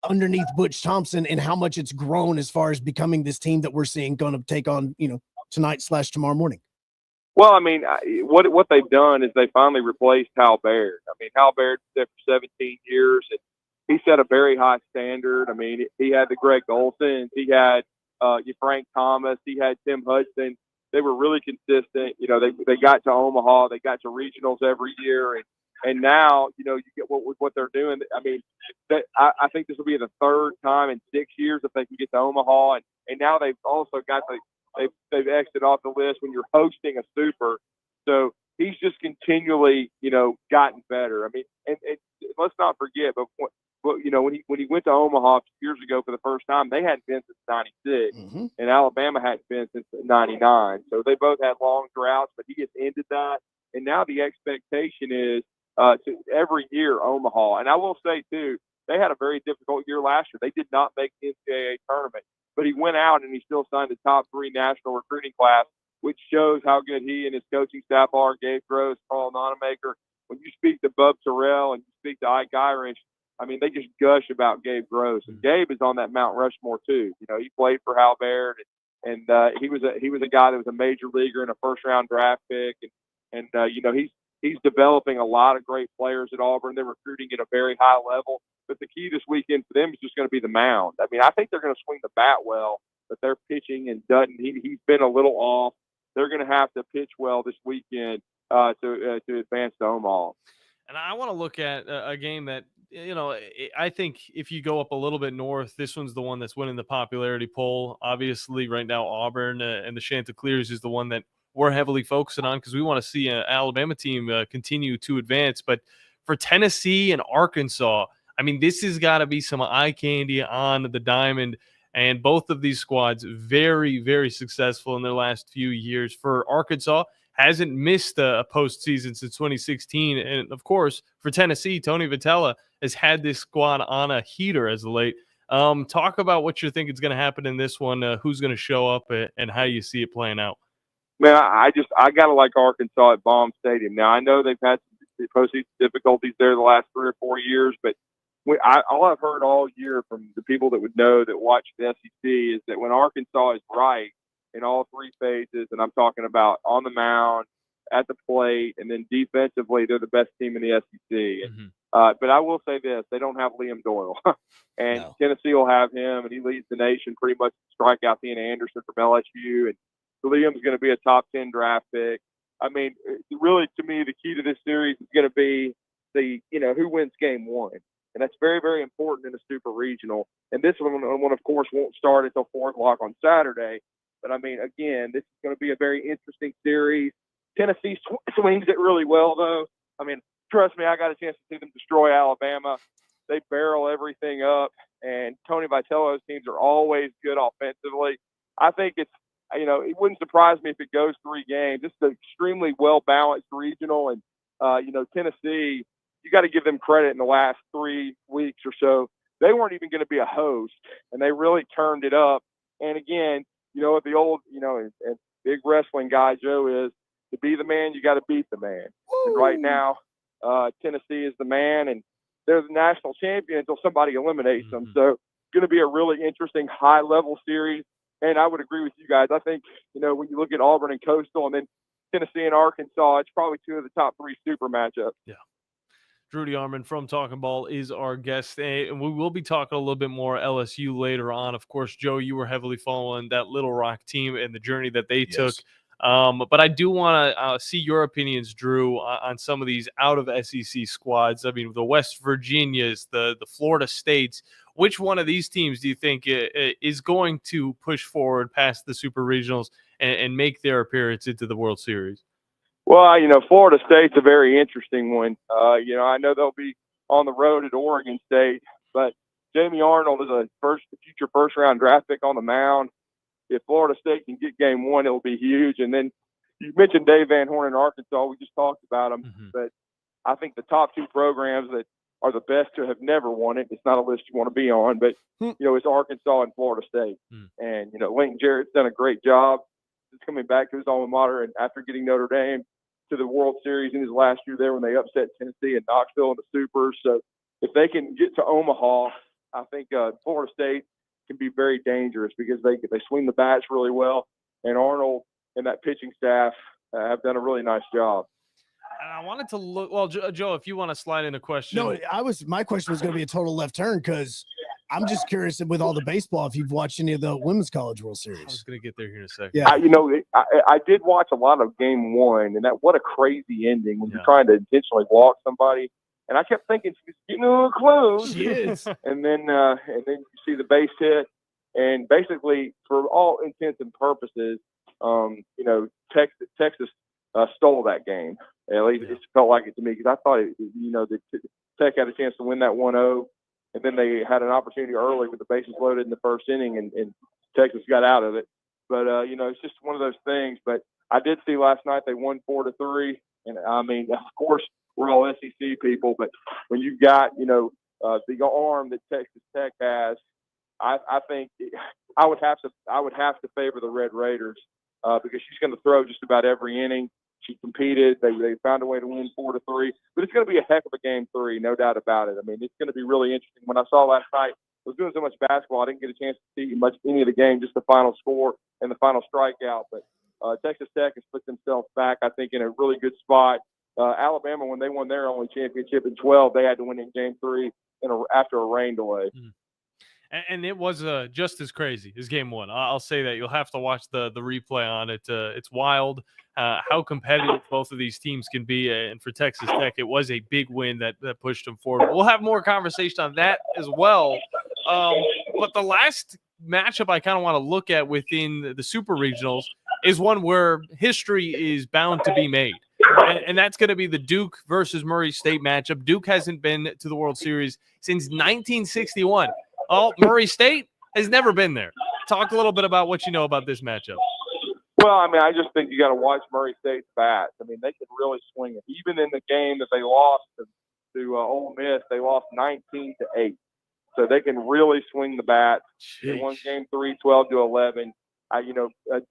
underneath Butch Thompson, and how much it's grown as far as becoming this team that we're seeing going to take on, tonight/tomorrow morning? Well, I mean, what they've done is they finally replaced Hal Baird. I mean, Hal Baird was there for 17 years, and he set a very high standard. I mean, he had the Greg Olsons, he had Frank Thomas, he had Tim Hudson. They were really consistent. They got to Omaha, they got to regionals every year, and now, you get what they're doing. I mean, I think this will be the 3rd time in 6 years if they can get to Omaha, and now they've also got they've exited off the list when you're hosting a Super. So he's just continually, gotten better. I mean, and let's not forget, but when he went to Omaha years ago for the first time, they hadn't been since '96, and Alabama hadn't been since '99. So they both had long droughts, but he has ended that, and now the expectation is to every year Omaha. And I will say too, they had a very difficult year last year. They did not make the NCAA tournament, but he went out and he still signed the top 3 national recruiting class, which shows how good he and his coaching staff are. Gabe Gross, Paul Nonamaker. When you speak to Bub Terrell and you speak to Ike Irish, I mean, they just gush about Gabe Gross. And Gabe is on that Mount Rushmore too. He played for Hal Baird, and he was a guy that was a major leaguer and a first-round draft pick, and he's developing a lot of great players at Auburn. They're recruiting at a very high level. But the key this weekend for them is just going to be the mound. I mean, I think they're going to swing the bat well, but they're pitching, and Dutton, he's been a little off. They're going to have to pitch well this weekend to advance to Omaha. And I want to look at a game that, I think if you go up a little bit north, this one's the one that's winning the popularity poll. Obviously, right now, Auburn and the Chanticleers is the one that we're heavily focusing on because we want to see an Alabama team continue to advance. But for Tennessee and Arkansas, I mean, this has got to be some eye candy on the diamond. And both of these squads very, very successful in their last few years. For Arkansas, hasn't missed a postseason since 2016. And, of course, for Tennessee, Tony Vitello has had this squad on a heater as of late. Talk about what you think is going to happen in this one, who's going to show up, and how you see it playing out. Man, I got to like Arkansas at Baum Stadium. Now, I know they've had some postseason difficulties there the last 3 or 4 years, but all I've heard all year from the people that would know that watch the SEC is that when Arkansas is right in all 3 phases, and I'm talking about on the mound, at the plate, and then defensively, they're the best team in the SEC. But I will say this, they don't have Liam Doyle. And no. Tennessee will have him, and he leads the nation pretty much to strike out Ian Anderson from LSU. And Liam's going to be a top 10 draft pick. I mean, really, to me, the key to this series is going to be who wins game 1. And that's very, very important in the Super Regional. And this one, of course, won't start until 4 o'clock on Saturday. But, I mean, again, this is going to be a very interesting series. Tennessee swings it really well, though. I mean, trust me, I got a chance to see them destroy Alabama. They barrel everything up. And Tony Vitello's teams are always good offensively. I think it's it wouldn't surprise me if it goes 3 games. This is an extremely well-balanced regional, and, Tennessee, you got to give them credit in the last 3 weeks or so. They weren't even going to be a host, and they really turned it up. And again, what the old, and big wrestling guy Joe is, to be the man, you got to beat the man. And right now, Tennessee is the man, and they're the national champion until somebody eliminates them. So it's going to be a really interesting high-level series. And I would agree with you guys. I think, when you look at Auburn and Coastal and then Tennessee and Arkansas, it's probably 2 of the top 3 super matchups. Yeah. Drew DeArmond from Talkin' Ball is our guest, and we will be talking a little bit more LSU later on. Of course, Joe, you were heavily following that Little Rock team and the journey that they took. But I do want to see your opinions, Drew, on some of these out of SEC squads. I mean, the West Virginias, the Florida States. Which one of these teams do you think is going to push forward past the Super Regionals and make their appearance into the World Series? Well, Florida State's a very interesting one. I know they'll be on the road at Oregon State, but Jamie Arnold is a future first-round draft pick on the mound. If Florida State can get game 1, it'll be huge. And then you mentioned Dave Van Horn in Arkansas. We just talked about him. But I think the top 2 programs that are the best to have never won it, it's not a list you want to be on, but, it's Arkansas and Florida State. And, Lincoln Jarrett's done a great job. He's coming back to his alma mater, and after getting Notre Dame to the World Series in his last year there when they upset Tennessee and Knoxville in the Supers. So if they can get to Omaha, I think Florida State can be very dangerous because they swing the bats really well, and Arnold and that pitching staff have done a really nice job. And I wanted to look. Well, Joe, if you want to slide in a question. No, my question was going to be a total left turn because I'm just curious with all the baseball if you've watched any of the Women's College World Series. I was going to get there here in a second. Yeah, I did watch a lot of Game 1, and what a crazy ending when you're trying to intentionally walk somebody. And I kept thinking she's getting a little close. She is. and then you see the base hit, and basically, for all intents and purposes, Texas stole that game. At least it felt like it to me because I thought that Tech had a chance to win that 1-0, and then they had an opportunity early with the bases loaded in the first inning, and Texas got out of it. But it's just one of those things. But I did see last night they won 4-3, and I mean, of course, we're all SEC people, but when you've got the arm that Texas Tech has, I think I would have to favor the Red Raiders because she's going to throw just about every inning. She competed. They found a way to win 4-3, but it's going to be a heck of a game 3, no doubt about it. I mean, it's going to be really interesting. When I saw last night, I was doing so much basketball, I didn't get a chance to see any of the game, just the final score and the final strikeout. But Texas Tech has put themselves back, I think, in a really good spot. Alabama, when they won their only championship in 12, they had to win in game 3 after a rain delay. And it was just as crazy as game 1. I'll say that. You'll have to watch the replay on it. It's wild how competitive both of these teams can be. And for Texas Tech, it was a big win that pushed them forward. We'll have more conversation on that as well. But the last matchup I kind of want to look at within the Super Regionals is one where history is bound to be made. And that's going to be the Duke versus Murray State matchup. Duke hasn't been to the World Series since 1961. Oh, Murray State has never been there. Talk a little bit about what you know about this matchup. Well, I mean, I just think you got to watch Murray State's bats. I mean, they can really swing it. Even in the game that they lost to Ole Miss, they lost 19-8. So they can really swing the bat. They won game 3, 12-11.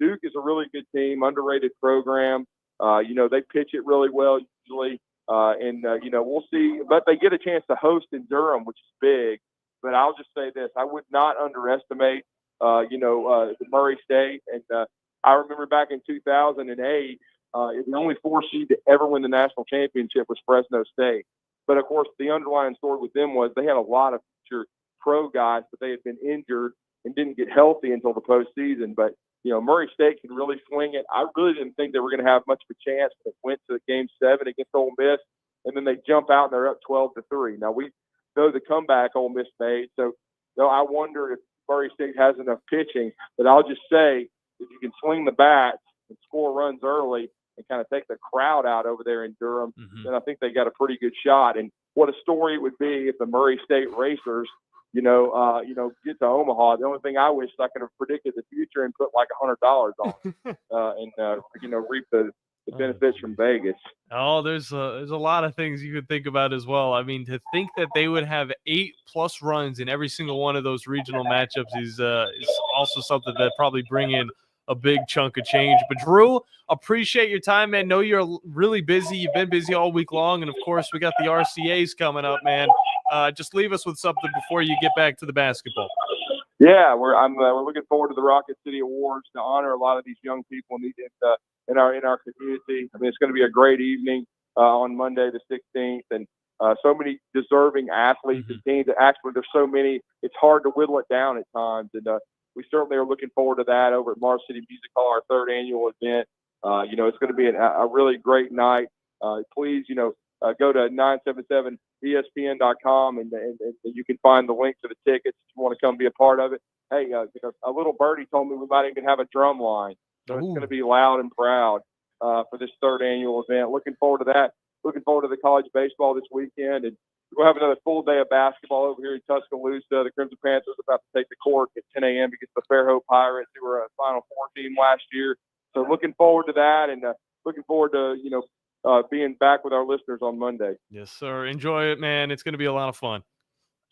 Duke is a really good team, underrated program. They pitch it really well usually. We'll see. But they get a chance to host in Durham, which is big. But I'll just say this. I would not underestimate, the Murray State. And I remember back in 2008, the only 4 seed to ever win the national championship was Fresno State. But, of course, the underlying story with them was they had a lot of future pro guys, but they had been injured and didn't get healthy until the postseason. But, Murray State can really swing it. I really didn't think they were going to have much of a chance. They went to Game 7 against Ole Miss, and then they jump out and they're up 12-3. Now, we know the comeback Ole Miss made. So, I wonder if Murray State has enough pitching. But I'll just say, if you can swing the bats and score runs early and kind of take the crowd out over there in Durham, then I think they got a pretty good shot. And what a story it would be if the Murray State Racers get to Omaha. The only thing I wish is I could have predicted the future and put like $100 on it, and reap the benefits from Vegas. Oh, there's a lot of things you could think about as well. I mean, to think that they would have 8+ runs in every single one of those regional matchups is also something that probably bring in a big chunk of change. But Drew, appreciate your time, man. Know you're really busy. You've been busy all week long, and of course, we got the RCAs coming up, man. Just leave us with something before you get back to the basketball. Yeah, we're looking forward to the Rocket City Awards to honor a lot of these young people in our community. I mean, it's going to be a great evening on Monday the 16th, and so many deserving athletes and teams. Actually, there's so many, it's hard to whittle it down at times, and we certainly are looking forward to that over at Mars City Music Hall, our 3rd annual event. It's going to be a really great night. Please, go to 977ESPN.com and you can find the link to the tickets if you want to come be a part of it. Hey, a little birdie told me we might even have a drum line. So it's going to be loud and proud for this 3rd annual event. Looking forward to that. Looking forward to the college baseball this weekend. And we'll have another full day of basketball over here in Tuscaloosa. The Crimson Panthers are about to take the court at 10 a.m. against the Fairhope Pirates, who were a Final Four team last year. So looking forward to that, and looking forward to, being back with our listeners on Monday. Yes, sir. Enjoy it, man. It's going to be a lot of fun.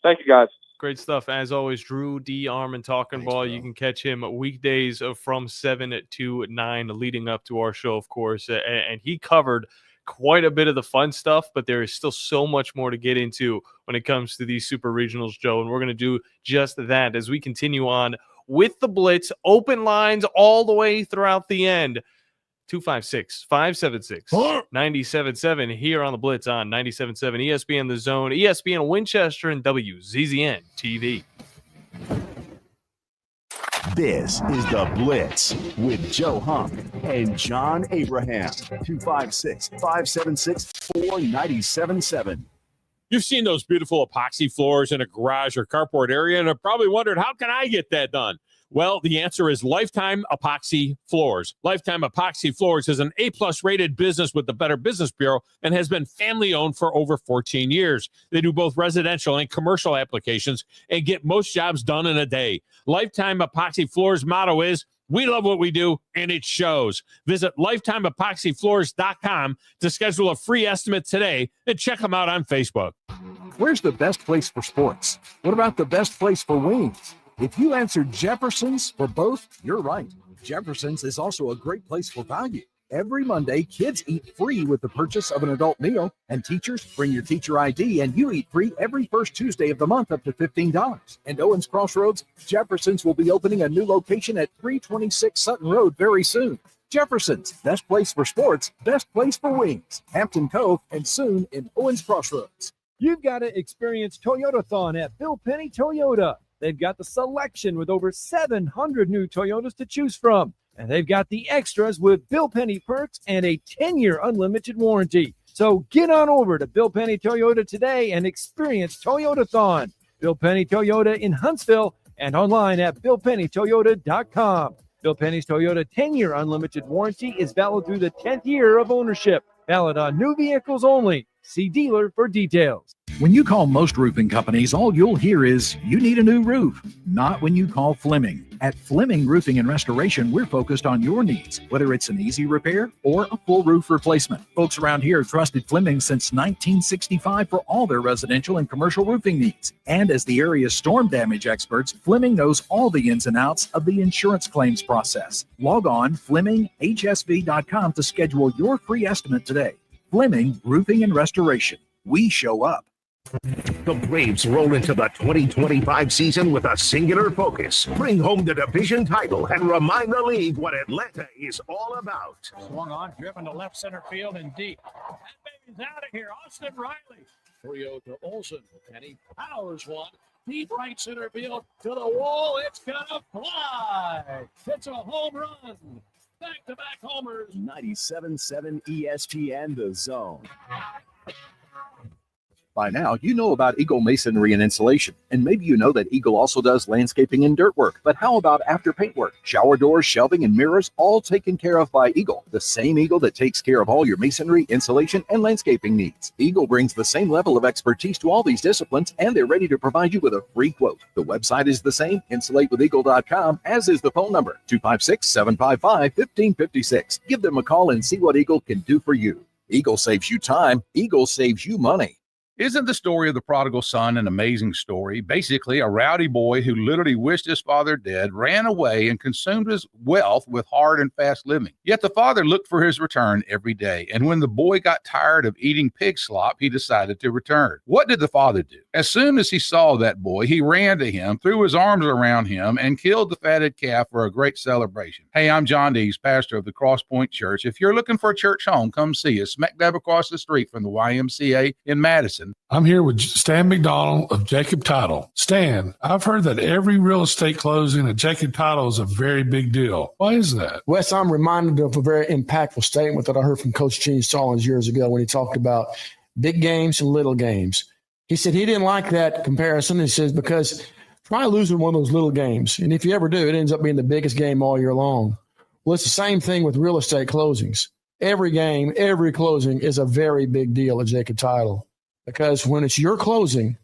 Thank you, guys. Great stuff. As always, Drew DeArmond talking ball. You can catch him weekdays from 7 to 9 leading up to our show, of course. And he covered quite a bit of the fun stuff, but there is still so much more to get into when it comes to these super regionals, Joe. And we're going to do just that as we continue on with the Blitz. Open lines all the way throughout the end. 256-576-97.7 here on the Blitz on 97.7 ESPN The Zone, ESPN Winchester, and WZZN TV. This is the Blitz with Joe Hunk and John Abraham. 256-576-4977. You've seen those beautiful epoxy floors in a garage or carport area and have probably wondered, how can I get that done? Well, the answer is Lifetime Epoxy Floors. Lifetime Epoxy Floors is an A-plus rated business with the Better Business Bureau and has been family-owned for over 14 years. They do both residential and commercial applications and get most jobs done in a day. Lifetime Epoxy Floors' motto is, we love what we do, and it shows. Visit LifetimeEpoxyFloors.com to schedule a free estimate today and check them out on Facebook. Where's the best place for sports? What about the best place for wings? If you answered Jefferson's for both, you're right. Jefferson's is also a great place for value. Every Monday, kids eat free with the purchase of an adult meal, and teachers bring your teacher ID, and you eat free every first Tuesday of the month up to $15. And Owens Crossroads, Jefferson's will be opening a new location at 326 Sutton Road very soon. Jefferson's, best place for sports, best place for wings. Hampton Cove, and soon in Owens Crossroads. You've got to experience Toyotathon at Bill Penny Toyota. They've got the selection with over 700 new Toyotas to choose from. And they've got the extras with Bill Penny perks and a 10-year unlimited warranty. So get on over to Bill Penny Toyota today and experience Toyotathon. Bill Penny Toyota in Huntsville and online at BillPennyToyota.com. Bill Penny's Toyota 10-year unlimited warranty is valid through the 10th year of ownership. Valid on new vehicles only. See dealer for details. When you call most roofing companies, all you'll hear is, you need a new roof. Not when you call Fleming. At Fleming Roofing and Restoration, we're focused on your needs, whether it's an easy repair or a full roof replacement. Folks around here have trusted Fleming since 1965 for all their residential and commercial roofing needs. And as the area's storm damage experts, Fleming knows all the ins and outs of the insurance claims process. Log on FlemingHSV.com to schedule your free estimate today. Fleming Roofing and Restoration. We show up. The Braves roll into the 2025 season with a singular focus. Bring home the division title and remind the league what Atlanta is all about. Swung on, driven to left center field and deep. That baby's out of here. Austin Riley. Trio to Olsen, and he powers one. Deep right center field to the wall. It's gonna fly. It's a home run. Back-to-back homers. 97.7 ESPN The Zone. By now, you know about Eagle Masonry and Insulation, and maybe you know that Eagle also does landscaping and dirt work. But how about after paint work? Shower doors, shelving, and mirrors, all taken care of by Eagle, the same Eagle that takes care of all your masonry, insulation, and landscaping needs. Eagle brings the same level of expertise to all these disciplines, and they're ready to provide you with a free quote. The website is the same, insulatewitheagle.com, as is the phone number, 256-755-1556. Give them a call and see what Eagle can do for you. Eagle saves you time. Eagle saves you money. Isn't the story of the prodigal son an amazing story? Basically, a rowdy boy who literally wished his father dead ran away and consumed his wealth with hard and fast living. Yet the father looked for his return every day. And when the boy got tired of eating pig slop, he decided to return. What did the father do? As soon as he saw that boy, he ran to him, threw his arms around him, and killed the fatted calf for a great celebration. Hey, I'm John Dees, pastor of the Cross Point Church. If you're looking for a church home, come see us. Smack dab across the street from the YMCA in Madison. I'm here with Stan McDonald of Jacob Title. Stan, I've heard that every real estate closing at Jacob Title is a very big deal. Why is that? Wes, I'm reminded of a very impactful statement that I heard from Coach Gene Stallings years ago when he talked about big games and little games. He said he didn't like that comparison. He says, because try losing one of those little games. And if you ever do, it ends up being the biggest game all year long. Well, it's the same thing with real estate closings. Every game, every closing is a very big deal at Jacob Title. Because when it's your closing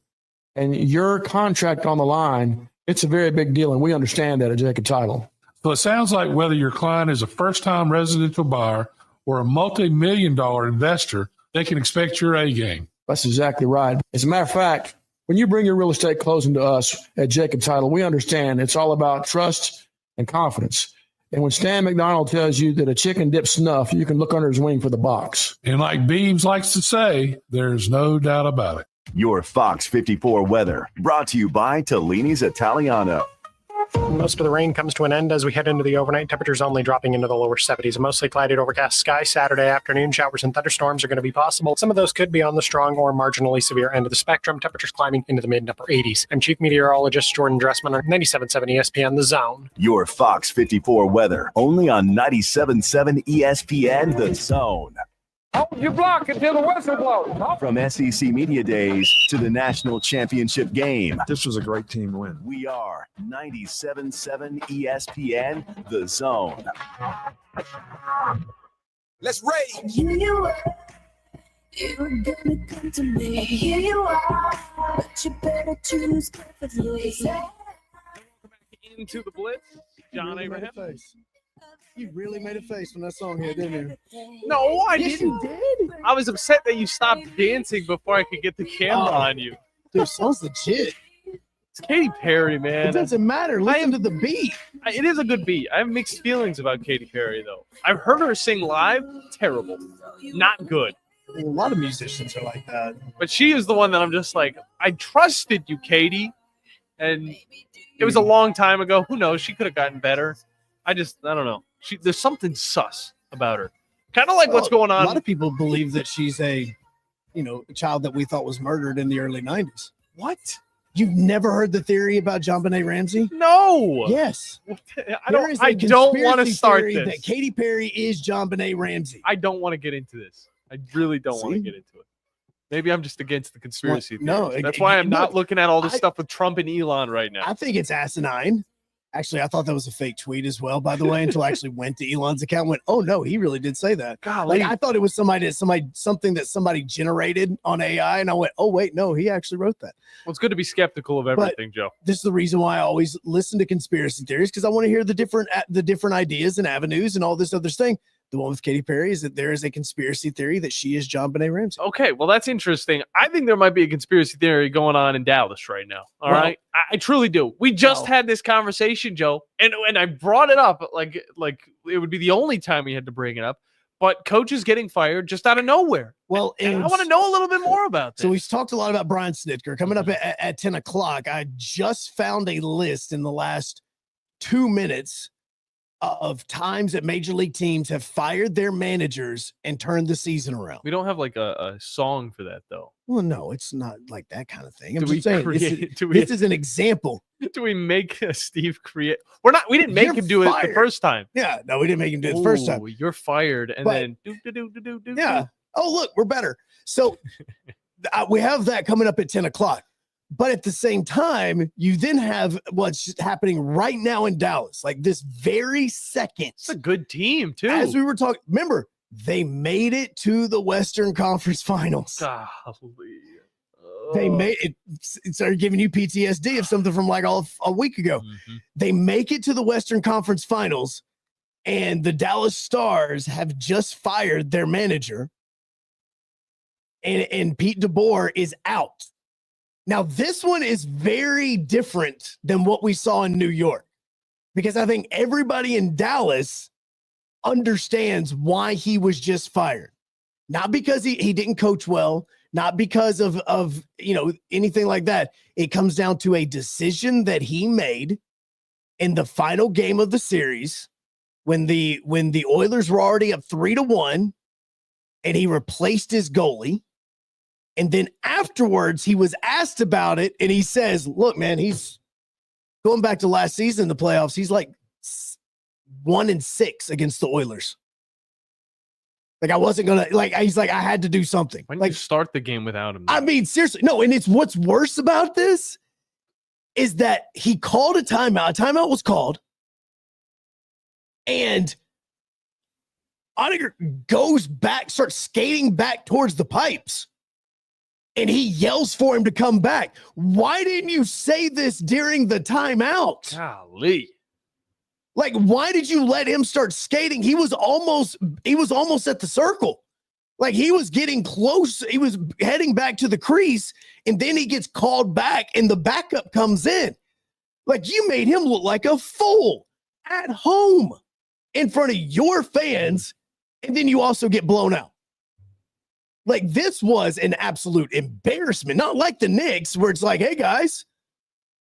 and your contract on the line, it's a very big deal, and we understand that at Jacob Title. So it sounds like whether your client is a first-time residential buyer or a multi-million-dollar investor, they can expect your A game. That's exactly right. As a matter of fact, when you bring your real estate closing to us at Jacob Title, we understand it's all about trust and confidence. And when Stan McDonald tells you that a chicken dips snuff, you can look under his wing for the box. And like Beebs likes to say, there's no doubt about it. Your Fox 54 weather, brought to you by Tellini's Italiano. Most of the rain comes to an end as we head into the overnight. Temperatures only dropping into the lower 70s. A mostly cloudy, overcast sky. Saturday afternoon, showers and thunderstorms are going to be possible. Some of those could be on the strong or marginally severe end of the spectrum. Temperatures climbing into the mid and upper 80s. I'm Chief Meteorologist Jordan Dressman on 97.7 ESPN, The Zone. Your Fox 54 weather, only on 97.7 ESPN, The Zone. Hold your block until the whistle blows. From SEC Media Days to the National Championship game. This was a great team win. We are 97.7 ESPN, The Zone. Let's rage. Here you were gonna come to me. Here you are, but you better choose carefully. Into the Blitz, John Abraham. You really made a face when that song hit, didn't you? No, I Yes, didn't. you did. I was upset that you stopped dancing before I could get the camera on you. Dude, song's legit. It's Katy Perry, man. It doesn't matter. Listen to the beat. It is a good beat. I have mixed feelings about Katy Perry, though. I've heard her sing live. Terrible. Not good. A lot of musicians are like that. But she is the one that I'm just like, I trusted you, Katy. And it was a long time ago. Who knows? She could have gotten better. I don't know. There's something sus about her. Kind of like what's going on. A lot of people believe that she's a child that we thought was murdered in the early 90s. What? You've never heard the theory about JonBenet Ramsey? No. Yes. I don't want to start this. That Katy Perry is JonBenet Ramsey. I don't want to get into this. I really don't want to get into it. Maybe I'm just against the conspiracy theories. No, that's why I'm not looking at all this stuff with Trump and Elon right now. I think it's asinine. Actually, I thought that was a fake tweet as well, by the way, until I actually went to Elon's account and went, oh, no, he really did say that. Golly. I thought it was something that somebody generated on AI, and I went, oh, wait, no, he actually wrote that. Well, it's good to be skeptical of everything, Joe. This is the reason why I always listen to conspiracy theories, because I want to hear the different ideas and avenues and all this other thing. The one with Katy Perry is that there is a conspiracy theory that she is JonBenet Ramsey. Okay, well, that's interesting. I think there might be a conspiracy theory going on in Dallas right now. All right, I truly do. We just had this conversation, Joe, and I brought it up like it would be the only time we had to bring it up. But coach is getting fired just out of nowhere. Well, and I want to know a little bit more about this. So we've talked a lot about Brian Snitker. Coming up at 10 o'clock, I just found a list in the last 2 minutes of times that major league teams have fired their managers and turned the season around. We don't have like a song for that, though. Well, no, it's not like that kind of thing. I'm Do just we saying, create- this is an example. Do we make Steve create? We didn't make You're him do it the fired. first time. Yeah, no, we didn't make him do it the first time. You're fired, and But- then Yeah. Oh, look, we're better. So we have that coming up at 10 o'clock. But at the same time, you then have what's happening right now in Dallas, like this very second. It's a good team, too. As we were talking, remember, they made it to the Western Conference Finals. Golly. They made it. It started giving you PTSD of something from like a week ago. Mm-hmm. They make it to the Western Conference Finals, and the Dallas Stars have just fired their manager, and Pete DeBoer is out. Now, this one is very different than what we saw in New York, because I think everybody in Dallas understands why he was just fired. Not because he didn't coach well, not because of anything like that. It comes down to a decision that he made in the final game of the series when the Oilers were already up 3-1, and he replaced his goalie. And then afterwards, he was asked about it, and he says, look, man, he's going back to last season in the playoffs. He's like 1-6 against the Oilers. Like, I wasn't going to, he's like, I had to do something. Why didn't you start the game without him? I mean, seriously. No, and it's what's worse about this is that he called a timeout. A timeout was called, and Oettinger goes back, starts skating back towards the pipes. And he yells for him to come back. Why didn't you say this during the timeout? Golly. Like, why did you let him start skating? He was almost at the circle. Like, he was getting close. He was heading back to the crease, and then he gets called back, and the backup comes in. Like, you made him look like a fool at home in front of your fans, and then you also get blown out. Like, this was an absolute embarrassment. Not like the Knicks, where it's like, hey, guys,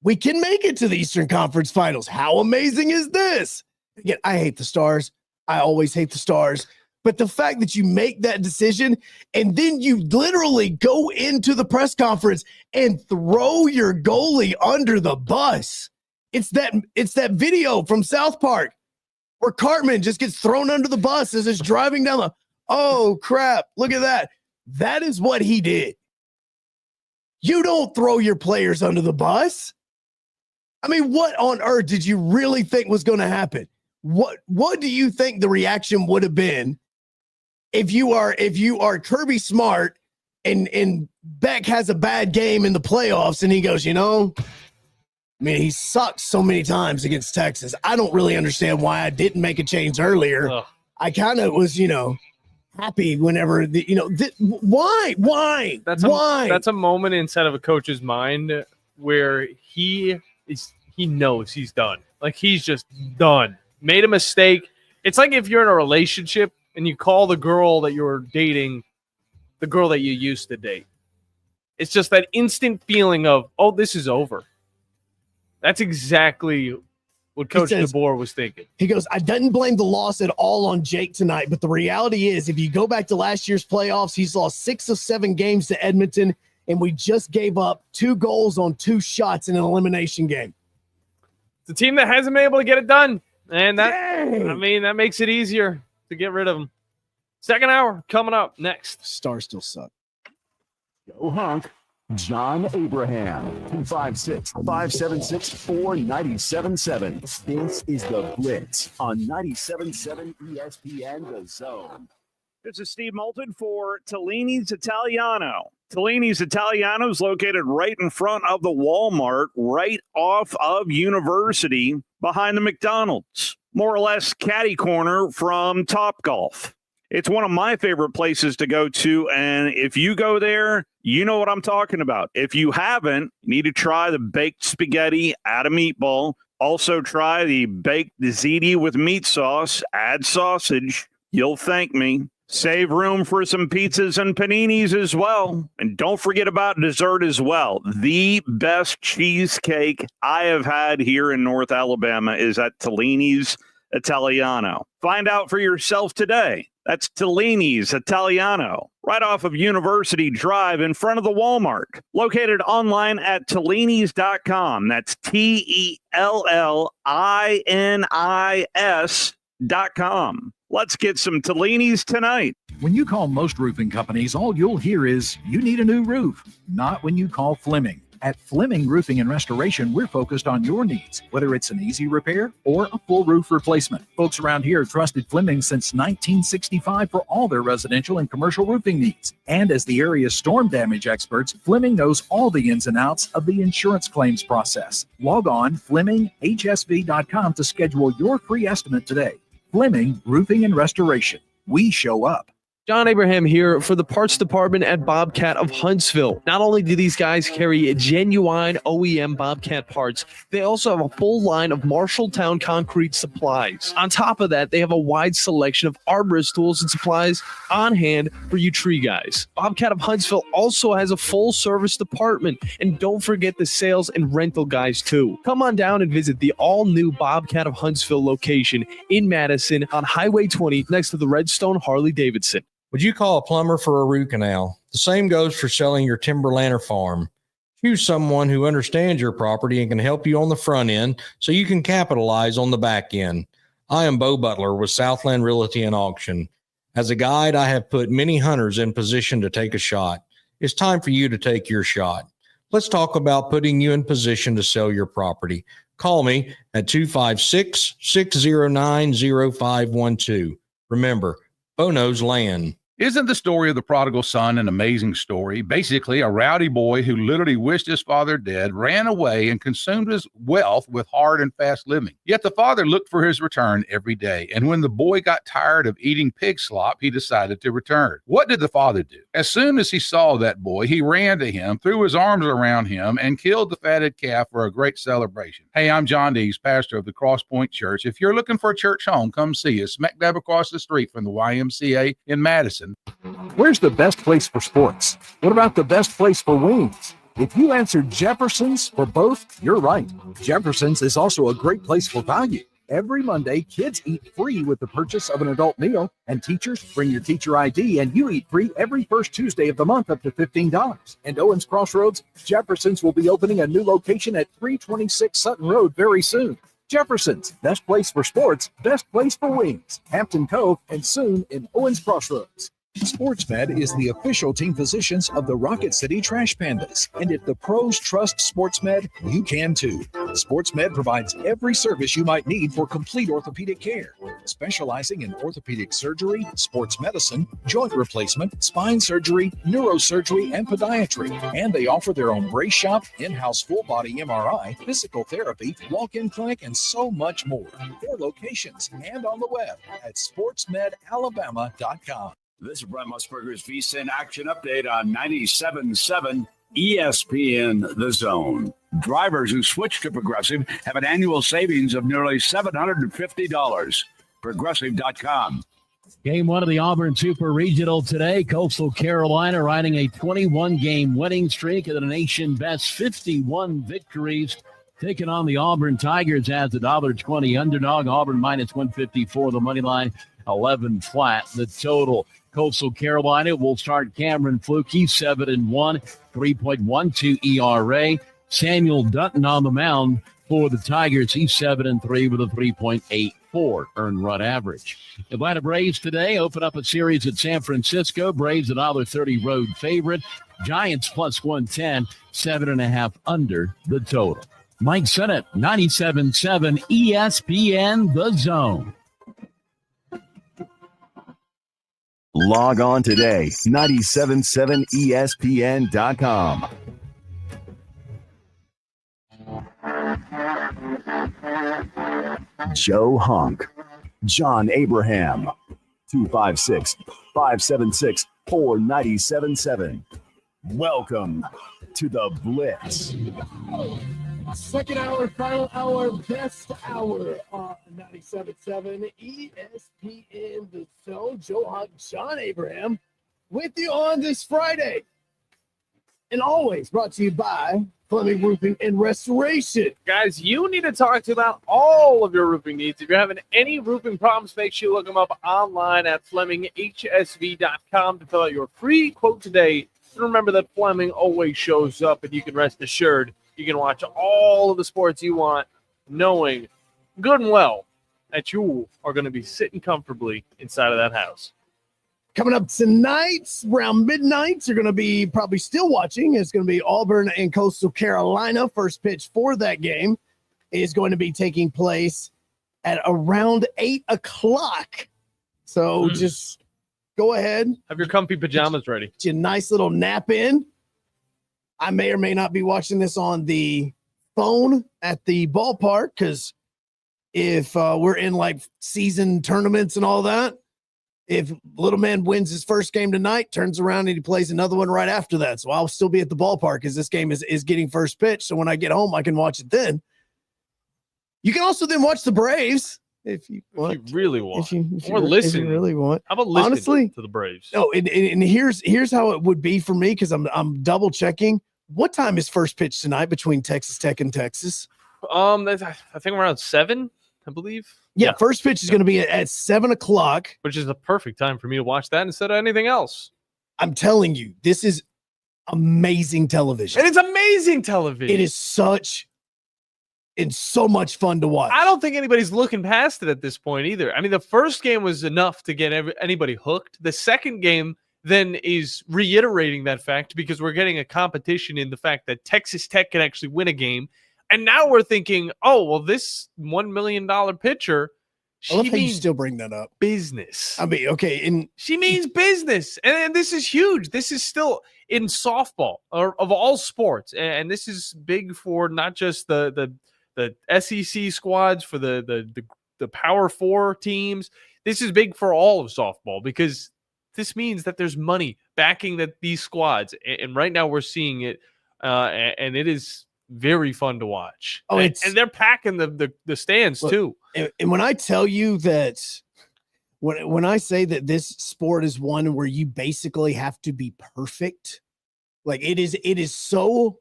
we can make it to the Eastern Conference Finals. How amazing is this? Again, I hate the Stars. I always hate the Stars. But the fact that you make that decision and then you literally go into the press conference and throw your goalie under the bus. It's that video from South Park where Cartman just gets thrown under the bus as it's driving down the, oh, crap, look at that. That is what he did. You don't throw your players under the bus. I mean, what on earth did you really think was going to happen? What do you think the reaction would have been if you are Kirby Smart and Beck has a bad game in the playoffs and he goes, I mean, he sucked so many times against Texas. I don't really understand why I didn't make a change earlier. Ugh. I kind of was, happy whenever why? That's a moment inside of a coach's mind where he knows he's done. Like, he's just done. Made a mistake. It's like if you're in a relationship and you call the girl that you're dating the girl that you used to date. It's just that instant feeling of, oh, this is over. That's exactly what Coach DeBoer was thinking. He goes, I didn't blame the loss at all on Jake tonight, but the reality is if you go back to last year's playoffs, he's lost 6 of 7 games to Edmonton, and we just gave up 2 goals on 2 shots in an elimination game. It's a team that hasn't been able to get it done, and that makes it easier to get rid of them. Second hour coming up next. Stars still suck. Go Hunk. John Abraham, 256-576-4977. This is the Blitz on 97.7 ESPN The Zone. This is Steve Moulton for Tellini's Italiano. Tellini's Italiano is located right in front of the Walmart, right off of University, behind the McDonald's. More or less catty corner from Topgolf. It's one of my favorite places to go to, and if you go there, you know what I'm talking about. If you haven't, you need to try the baked spaghetti, add a meatball. Also try the baked ziti with meat sauce, add sausage. You'll thank me. Save room for some pizzas and paninis as well. And don't forget about dessert as well. The best cheesecake I have had here in North Alabama is at Tellini's Italiano. Find out for yourself today. That's Tellini's Italiano, right off of University Drive in front of the Walmart. Located online at Tellinis.com. That's TELLINIS.com. Let's get some Tellini's tonight. When you call most roofing companies, all you'll hear is, you need a new roof. Not when you call Fleming. At Fleming Roofing and Restoration, we're focused on your needs, whether it's an easy repair or a full roof replacement. Folks around here have trusted Fleming since 1965 for all their residential and commercial roofing needs. And as the area's storm damage experts, Fleming knows all the ins and outs of the insurance claims process. Log on FlemingHSV.com to schedule your free estimate today. Fleming Roofing and Restoration. We show up. John Abraham here for the parts department at Bobcat of Huntsville. Not only do these guys carry genuine OEM Bobcat parts, they also have a full line of Marshalltown concrete supplies. On top of that, they have a wide selection of arborist tools and supplies on hand for you tree guys. Bobcat of Huntsville also has a full service department, and don't forget the sales and rental guys too. Come on down and visit the all-new Bobcat of Huntsville location in Madison on Highway 20 next to the Redstone Harley-Davidson. Would you call a plumber for a root canal? The same goes for selling your timberland or farm. Choose someone who understands your property and can help you on the front end so you can capitalize on the back end. I am Bo Butler with Southland Realty and Auction. As a guide, I have put many hunters in position to take a shot. It's time for you to take your shot. Let's talk about putting you in position to sell your property. Call me at 256-609-0512. Remember, Bo knows land. Isn't the story of the prodigal son an amazing story? Basically, a rowdy boy who literally wished his father dead, ran away and consumed his wealth with hard and fast living. Yet the father looked for his return every day. And when the boy got tired of eating pig slop, he decided to return. What did the father do? As soon as he saw that boy, he ran to him, threw his arms around him, and killed the fatted calf for a great celebration. Hey, I'm John Dees, pastor of the Cross Point Church. If you're looking for a church home, come see us, smack dab across the street from the YMCA in Madison. Where's the best place for sports? What about the best place for wings? If you answered Jefferson's for both, you're right. Jefferson's is also a great place for value. Every Monday, kids eat free with the purchase of an adult meal, and teachers bring your teacher ID, and you eat free every first Tuesday of the month up to $15. And Owens Crossroads, Jefferson's will be opening a new location at 326 Sutton Road very soon. Jefferson's, best place for sports, best place for wings. Hampton Cove, and soon in Owens Crossroads. SportsMed is the official team physicians of the Rocket City Trash Pandas. And if the pros trust SportsMed, you can too. SportsMed provides every service you might need for complete orthopedic care, specializing in orthopedic surgery, sports medicine, joint replacement, spine surgery, neurosurgery, and podiatry. And they offer their own brace shop, in-house full-body MRI, physical therapy, walk-in clinic, and so much more. 4 locations and on the web at sportsmedalabama.com. This is Brent Musburger's VSiN Action Update on 97.7 ESPN The Zone. Drivers who switch to Progressive have an annual savings of nearly $750. Progressive.com. Game 1 of the Auburn Super Regional today. Coastal Carolina riding a 21-game winning streak at a nation-best 51 victories. Taking on the Auburn Tigers as a $1.20 underdog. Auburn minus 154, the money line, 11 flat, the total. Coastal Carolina will start Cameron Fluke. He's 7-1, 3.12 ERA. Samuel Dutton on the mound for the Tigers. He's 7-3 with a 3.84 earned run average. Atlanta Braves today open up a series at San Francisco. Braves $1.30 road favorite. Giants plus 110, 7.5 under the total. Mike Sennett, 97.7 ESPN The Zone. Log on today, 977ESPN.com. Joe Hunk, John Abraham, 256-576-4977. Welcome to the Blitz. Second hour, final hour, best hour on 97.7 ESPN The Zone. Joe Hunk, John Abraham with you on this Friday. And always brought to you by Fleming Roofing and Restoration. Guys, you need to talk to about all of your roofing needs. If you're having any roofing problems, make sure you look them up online at FlemingHSV.com to fill out your free quote today. And remember that Fleming always shows up, and you can rest assured you can watch all of the sports you want, knowing good and well that you are going to be sitting comfortably inside of that house. Coming up tonight, around midnight, you're going to be probably still watching. It's going to be Auburn and Coastal Carolina. First pitch for that game is going to be taking place at around 8 o'clock. So just go ahead. Have your comfy pajamas ready. Get your nice little nap in. I may or may not be watching this on the phone at the ballpark because if we're in like season tournaments and all that, if little man wins his first game tonight, turns around and he plays another one right after that. So I'll still be at the ballpark as this game is getting first pitch. So when I get home, I can watch it then. You can also then watch the Braves if you want. If you really want. If you listen. really want. How about listening Honestly, to the Braves? Oh, and here's how it would be for me because I'm double checking. What time is first pitch tonight between Texas Tech and Texas? I think around 7, I believe. Yeah, first pitch is going to be at 7 o'clock. Which is the perfect time for me to watch that instead of anything else. I'm telling you, this is amazing television. And it's amazing television. It is so much fun to watch. I don't think anybody's looking past it at this point either. I mean, the first game was enough to get anybody hooked. The second game then is reiterating that fact because we're getting a competition in the fact that Texas Tech can actually win a game. And now we're thinking, oh, well, this $1 million pitcher, I love how you still bring that up. Business. I mean, okay. And she means business. And this is huge. This is still in softball or of all sports. And this is big for not just the SEC squads, for the Power 4 teams. This is big for all of softball because this means that there's money backing these squads. And right now we're seeing it. And it is very fun to watch. Oh, and they're packing the stands too. And when I tell you that, when I say that this sport is one where you basically have to be perfect, like it is so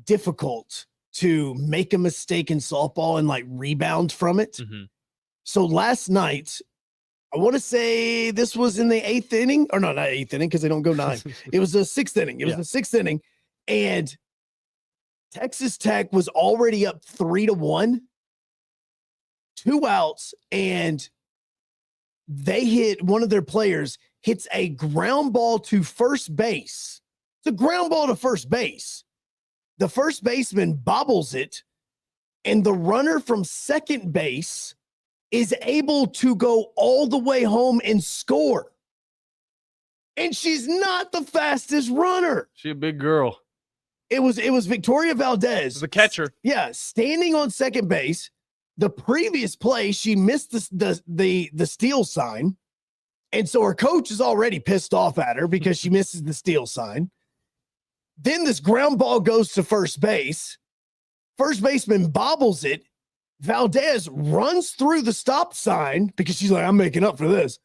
difficult to make a mistake in softball and like rebound from it. Mm-hmm. So last night, I want to say this was in the 8th inning, or no, not 8th inning because they don't go 9. It was the 6th inning. It was the 6th inning, and Texas Tech was already up 3-1, 2 outs, and one of their players hits a ground ball to first base. It's a ground ball to first base. The first baseman bobbles it, and the runner from second base is able to go all the way home and score. And she's not the fastest runner. She's a big girl. It was Victoria Valdez, the catcher. Yeah, standing on second base. The previous play, she missed the steal sign, and so her coach is already pissed off at her because she misses the steal sign. Then this ground ball goes to first base. First baseman bobbles it. Valdez runs through the stop sign because she's like, I'm making up for this,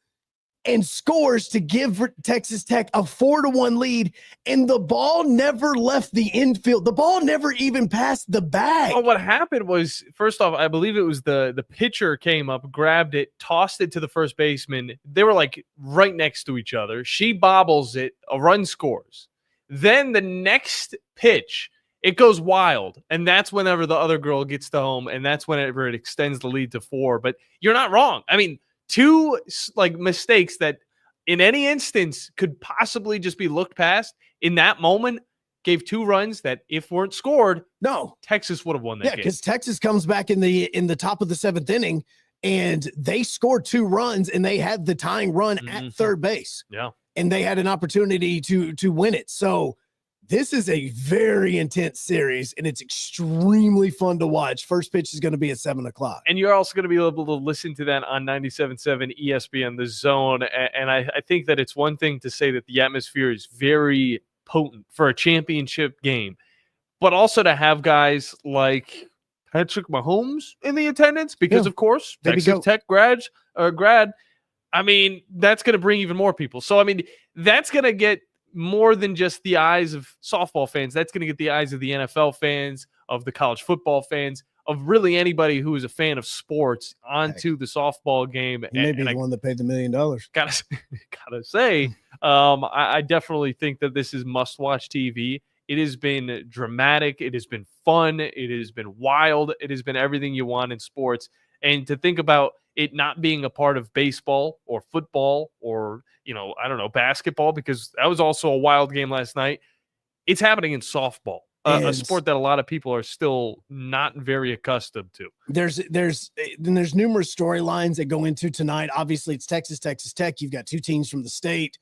and scores to give Texas Tech a 4-1 lead. And the ball never left the infield. The ball never even passed the bag. Oh, what happened was, first off, I believe it was the pitcher came up, grabbed it, tossed it to the first baseman. They were like right next to each other. She bobbles it, a run scores. Then the next pitch, it goes wild. And that's whenever the other girl gets to home. And that's whenever it extends the lead to 4. But you're not wrong. I mean, 2 like mistakes that in any instance could possibly just be looked past in that moment gave 2 runs that if weren't scored, no, Texas would have won that game. Yeah, because Texas comes back in the top of the 7th inning and they scored 2 runs and they had the tying run at third base. Yeah. And they had an opportunity to win it. So this is a very intense series, and it's extremely fun to watch. First pitch is going to be at 7 o'clock. And you're also going to be able to listen to that on 97.7 ESPN, The Zone. And I think that it's one thing to say that the atmosphere is very potent for a championship game, but also to have guys like Patrick Mahomes in the attendance because, of course, Texas Tech grad. I mean, that's going to bring even more people. So, I mean, that's going to get more than just the eyes of softball fans. That's going to get the eyes of the NFL fans, of the college football fans, of really anybody who is a fan of sports onto the softball game. He may be the one that paid the $1 million. Gotta say, I definitely think that this is must-watch TV. It has been dramatic. It has been fun. It has been wild. It has been everything you want in sports. And to think about it not being a part of baseball or football or, I don't know, basketball, because that was also a wild game last night. It's happening in softball, a sport that a lot of people are still not very accustomed to. There's numerous storylines that go into tonight. Obviously, it's Texas Tech. You've got two teams from the state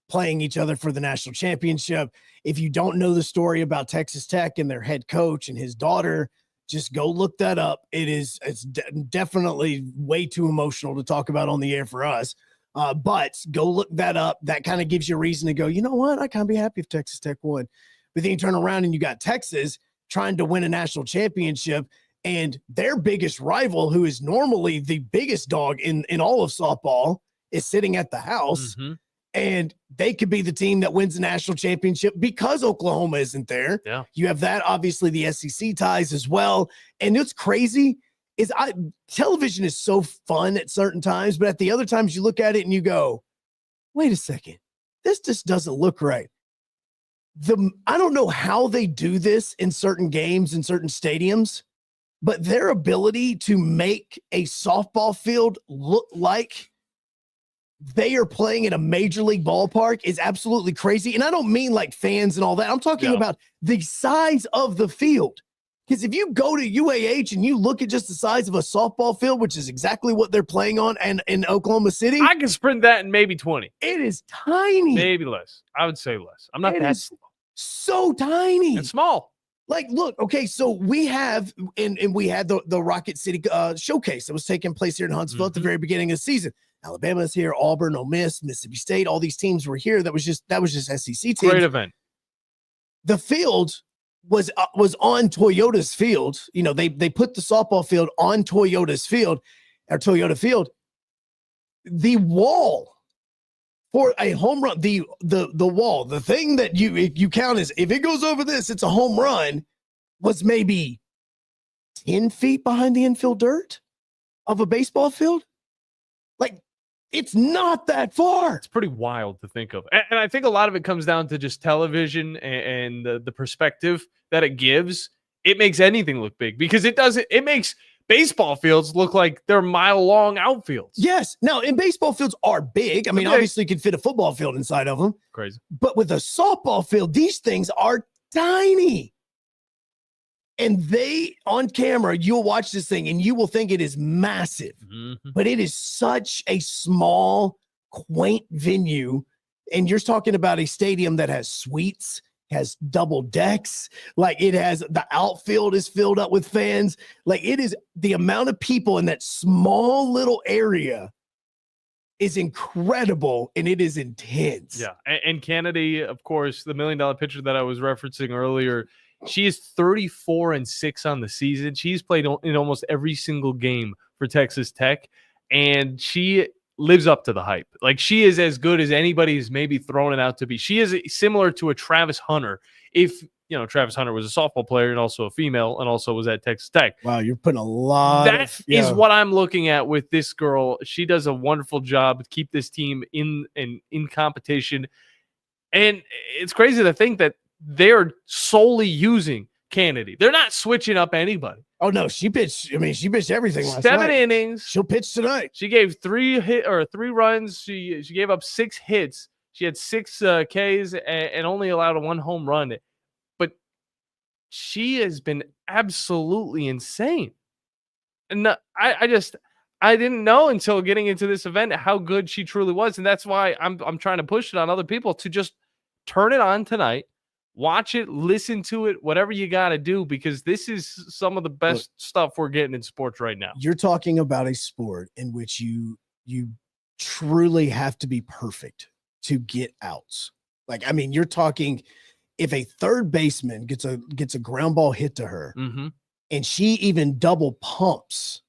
playing each other for the national championship. If you don't know the story about Texas Tech and their head coach and his daughter, just go look that up. It's definitely way too emotional to talk about on the air for us. But go look that up. That kind of gives you a reason to go, you know what? I kind of be happy if Texas Tech won. But then you turn around and you got Texas trying to win a national championship, and their biggest rival, who is normally the biggest dog in all of softball, is sitting at the house. Mm-hmm. And they could be the team that wins the national championship because Oklahoma isn't there. Yeah. You have that, obviously, the SEC ties as well. And it's crazy is television is so fun at certain times, but at the other times you look at it and you go, wait a second, this just doesn't look right. I don't know how they do this in certain games in certain stadiums, but their ability to make a softball field look like they are playing in a major league ballpark is absolutely crazy. And I don't mean like fans and all that. I'm talking about the size of the field. Because if you go to UAH and you look at just the size of a softball field, which is exactly what they're playing on and in Oklahoma City, I can sprint that in maybe 20. It is tiny. Maybe less. I would say less. I'm not that slow. So tiny. It's small. Like, look, okay, so we have, and we had the Rocket City showcase that was taking place here in Huntsville at the very beginning of the season. Alabama is here, Auburn, Ole Miss, Mississippi State, all these teams were here. That was just SEC teams. Great event. The field was on Toyota's field. They put the softball field on Toyota's field, or Toyota Field. The wall for a home run, the wall, the thing that you count is if it goes over this, it's a home run, was maybe 10 feet behind the infield dirt of a baseball field. Like, it's not that far. It's pretty wild to think of. And I think a lot of it comes down to just television and the perspective that it gives. It makes anything look big because it makes baseball fields look like they're mile-long outfields. Yes. Now, and baseball fields are big. I mean, obviously you can fit a football field inside of them. Crazy. But with a softball field, these things are tiny. And on camera, you'll watch this thing and you will think it is massive. Mm-hmm. But it is such a small, quaint venue. And you're talking about a stadium that has suites, has double decks. Like, it has, the outfield is filled up with fans. Like, it is, the amount of people in that small little area is incredible, and it is intense. Yeah. And Kennedy, of course, the $1 million pitcher that I was referencing earlier, she is 34-6 on the season. She's played in almost every single game for Texas Tech, and she lives up to the hype. Like, she is as good as anybody's maybe thrown it out to be. She is similar to a Travis Hunter. If, Travis Hunter was a softball player and also a female and also was at Texas Tech. Wow, you're putting a lot That is what I'm looking at with this girl. She does a wonderful job to keep this team in competition. And it's crazy to think that they're solely using Kennedy. They're not switching up anybody. Oh no, she pitched everything last night. 7 innings. She'll pitch tonight. She gave 3 runs. She gave up 6 hits. She had 6 Ks and only allowed 1 home run. But she has been absolutely insane. And I didn't know until getting into this event how good she truly was, and that's why I'm trying to push it on other people to just turn it on tonight. Watch it, listen to it, whatever you got to do, because this is some of the best stuff we're getting in sports right now. You're talking about a sport in which you truly have to be perfect to get outs. Like, I mean, you're talking if a third baseman gets a ground ball hit to her, and she even double pumps,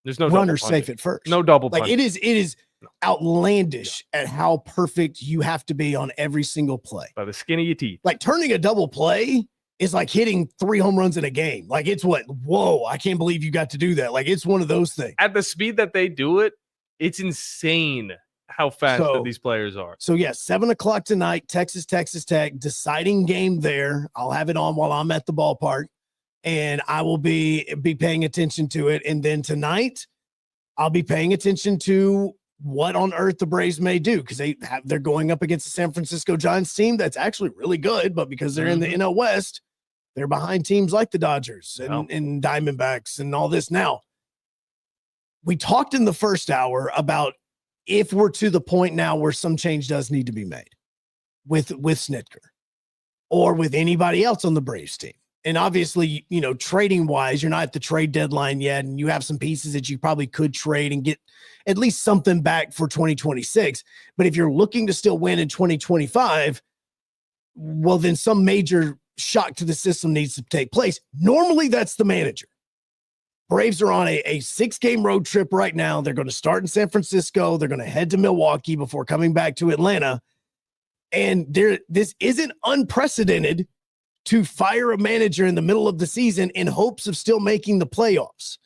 there's no runner safe at first. No double like punch. it is outlandish at how perfect you have to be on every single play. By the skin of your teeth. Like, turning a double play is like hitting 3 home runs in a game. Like, it's whoa, I can't believe you got to do that. Like, it's one of those things. At the speed that they do it, it's insane how fast that these players are. So, yes, 7:00 tonight, Texas Tech, deciding game there. I'll have it on while I'm at the ballpark, and I will be paying attention to it. And then tonight, I'll be paying attention to what on earth the Braves may do, because they're going up against the San Francisco Giants team that's actually really good, but because they're in the NL West, they're behind teams like the Dodgers and Diamondbacks and all this. Now, we talked in the first hour about if we're to the point now where some change does need to be made with Snitker or with anybody else on the Braves team. And obviously, trading wise, you're not at the trade deadline yet, and you have some pieces that you probably could trade and get at least something back for 2026. But if you're looking to still win in 2025, well, then some major shock to the system needs to take place. Normally, that's the manager. Braves are on a 6-game road trip right now. They're going to start in San Francisco. They're going to head to Milwaukee before coming back to Atlanta. And this isn't unprecedented to fire a manager in the middle of the season in hopes of still making the playoffs.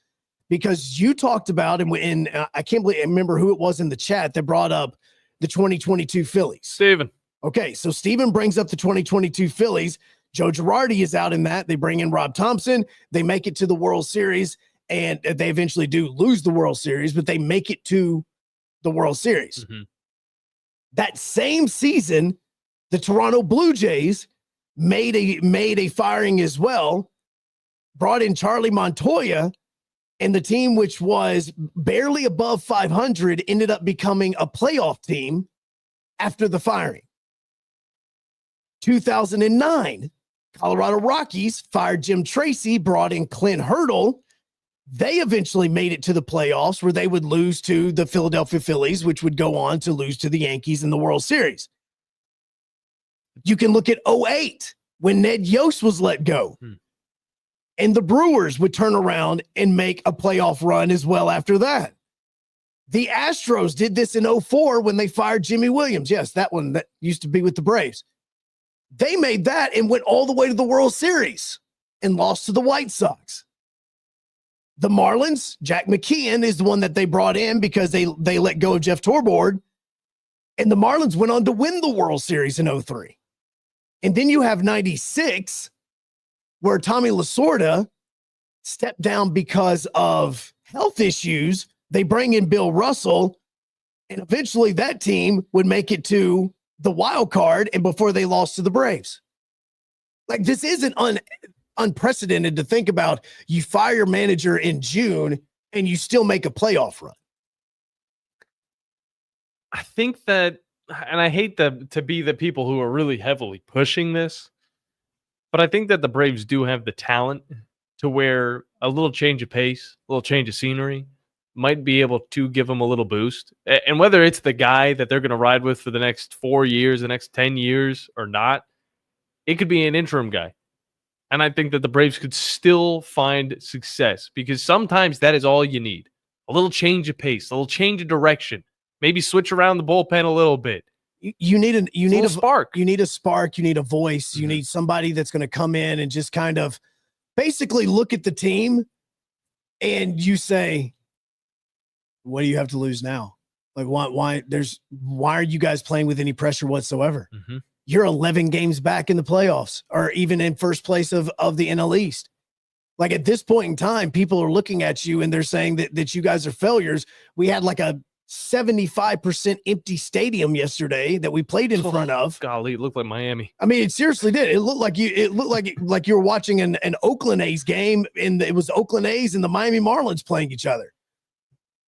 Because you talked about, and I can't believe I remember who it was in the chat that brought up the 2022 Phillies. Steven. Okay, so Steven brings up the 2022 Phillies. Joe Girardi is out in that. They bring in Rob Thompson. They make it to the World Series, and they eventually do lose the World Series, but they make it to the World Series. Mm-hmm. That same season, the Toronto Blue Jays made a firing as well, brought in Charlie Montoya, and the team, which was barely above 500, ended up becoming a playoff team after the firing. 2009, Colorado Rockies fired Jim Tracy, brought in Clint Hurdle. They eventually made it to the playoffs, where they would lose to the Philadelphia Phillies, which would go on to lose to the Yankees in the World Series. You can look at 2008 when Ned Yost was let go. And the Brewers would turn around and make a playoff run as well after that. The Astros did this in 2004 when they fired Jimmy Williams. Yes, that one that used to be with the Braves. They made that and went all the way to the World Series and lost to the White Sox. The Marlins, Jack McKeon is the one that they brought in because they let go of Jeff Torborg. And the Marlins went on to win the World Series in 2003. And then you have 96, where Tommy Lasorda stepped down because of health issues. They bring in Bill Russell, and eventually that team would make it to the wild card, and before they lost to the Braves. Like, this isn't unprecedented to think about. You fire your manager in June, and you still make a playoff run. I think that, and I hate to be the people who are really heavily pushing this, but I think that the Braves do have the talent to where a little change of pace, a little change of scenery might be able to give them a little boost. And whether it's the guy that they're going to ride with for the next 4 years, the next 10 years or not, it could be an interim guy. And I think that the Braves could still find success, because sometimes that is all you need. A little change of pace, a little change of direction. Maybe switch around the bullpen a little bit. You need a spark. You need a spark. You need a voice. You need somebody that's going to come in and just kind of basically look at the team and you say, what do you have to lose now? Like, why are you guys playing with any pressure whatsoever? Mm-hmm. You're 11 games back in the playoffs, or even in first place of the NL East. Like, at this point in time, people are looking at you and they're saying that you guys are failures. We had like a 75% empty stadium yesterday that we played in front of. Golly, it looked like Miami. I mean, it seriously did. It looked like you were watching an Oakland A's game, and it was Oakland A's and the Miami Marlins playing each other.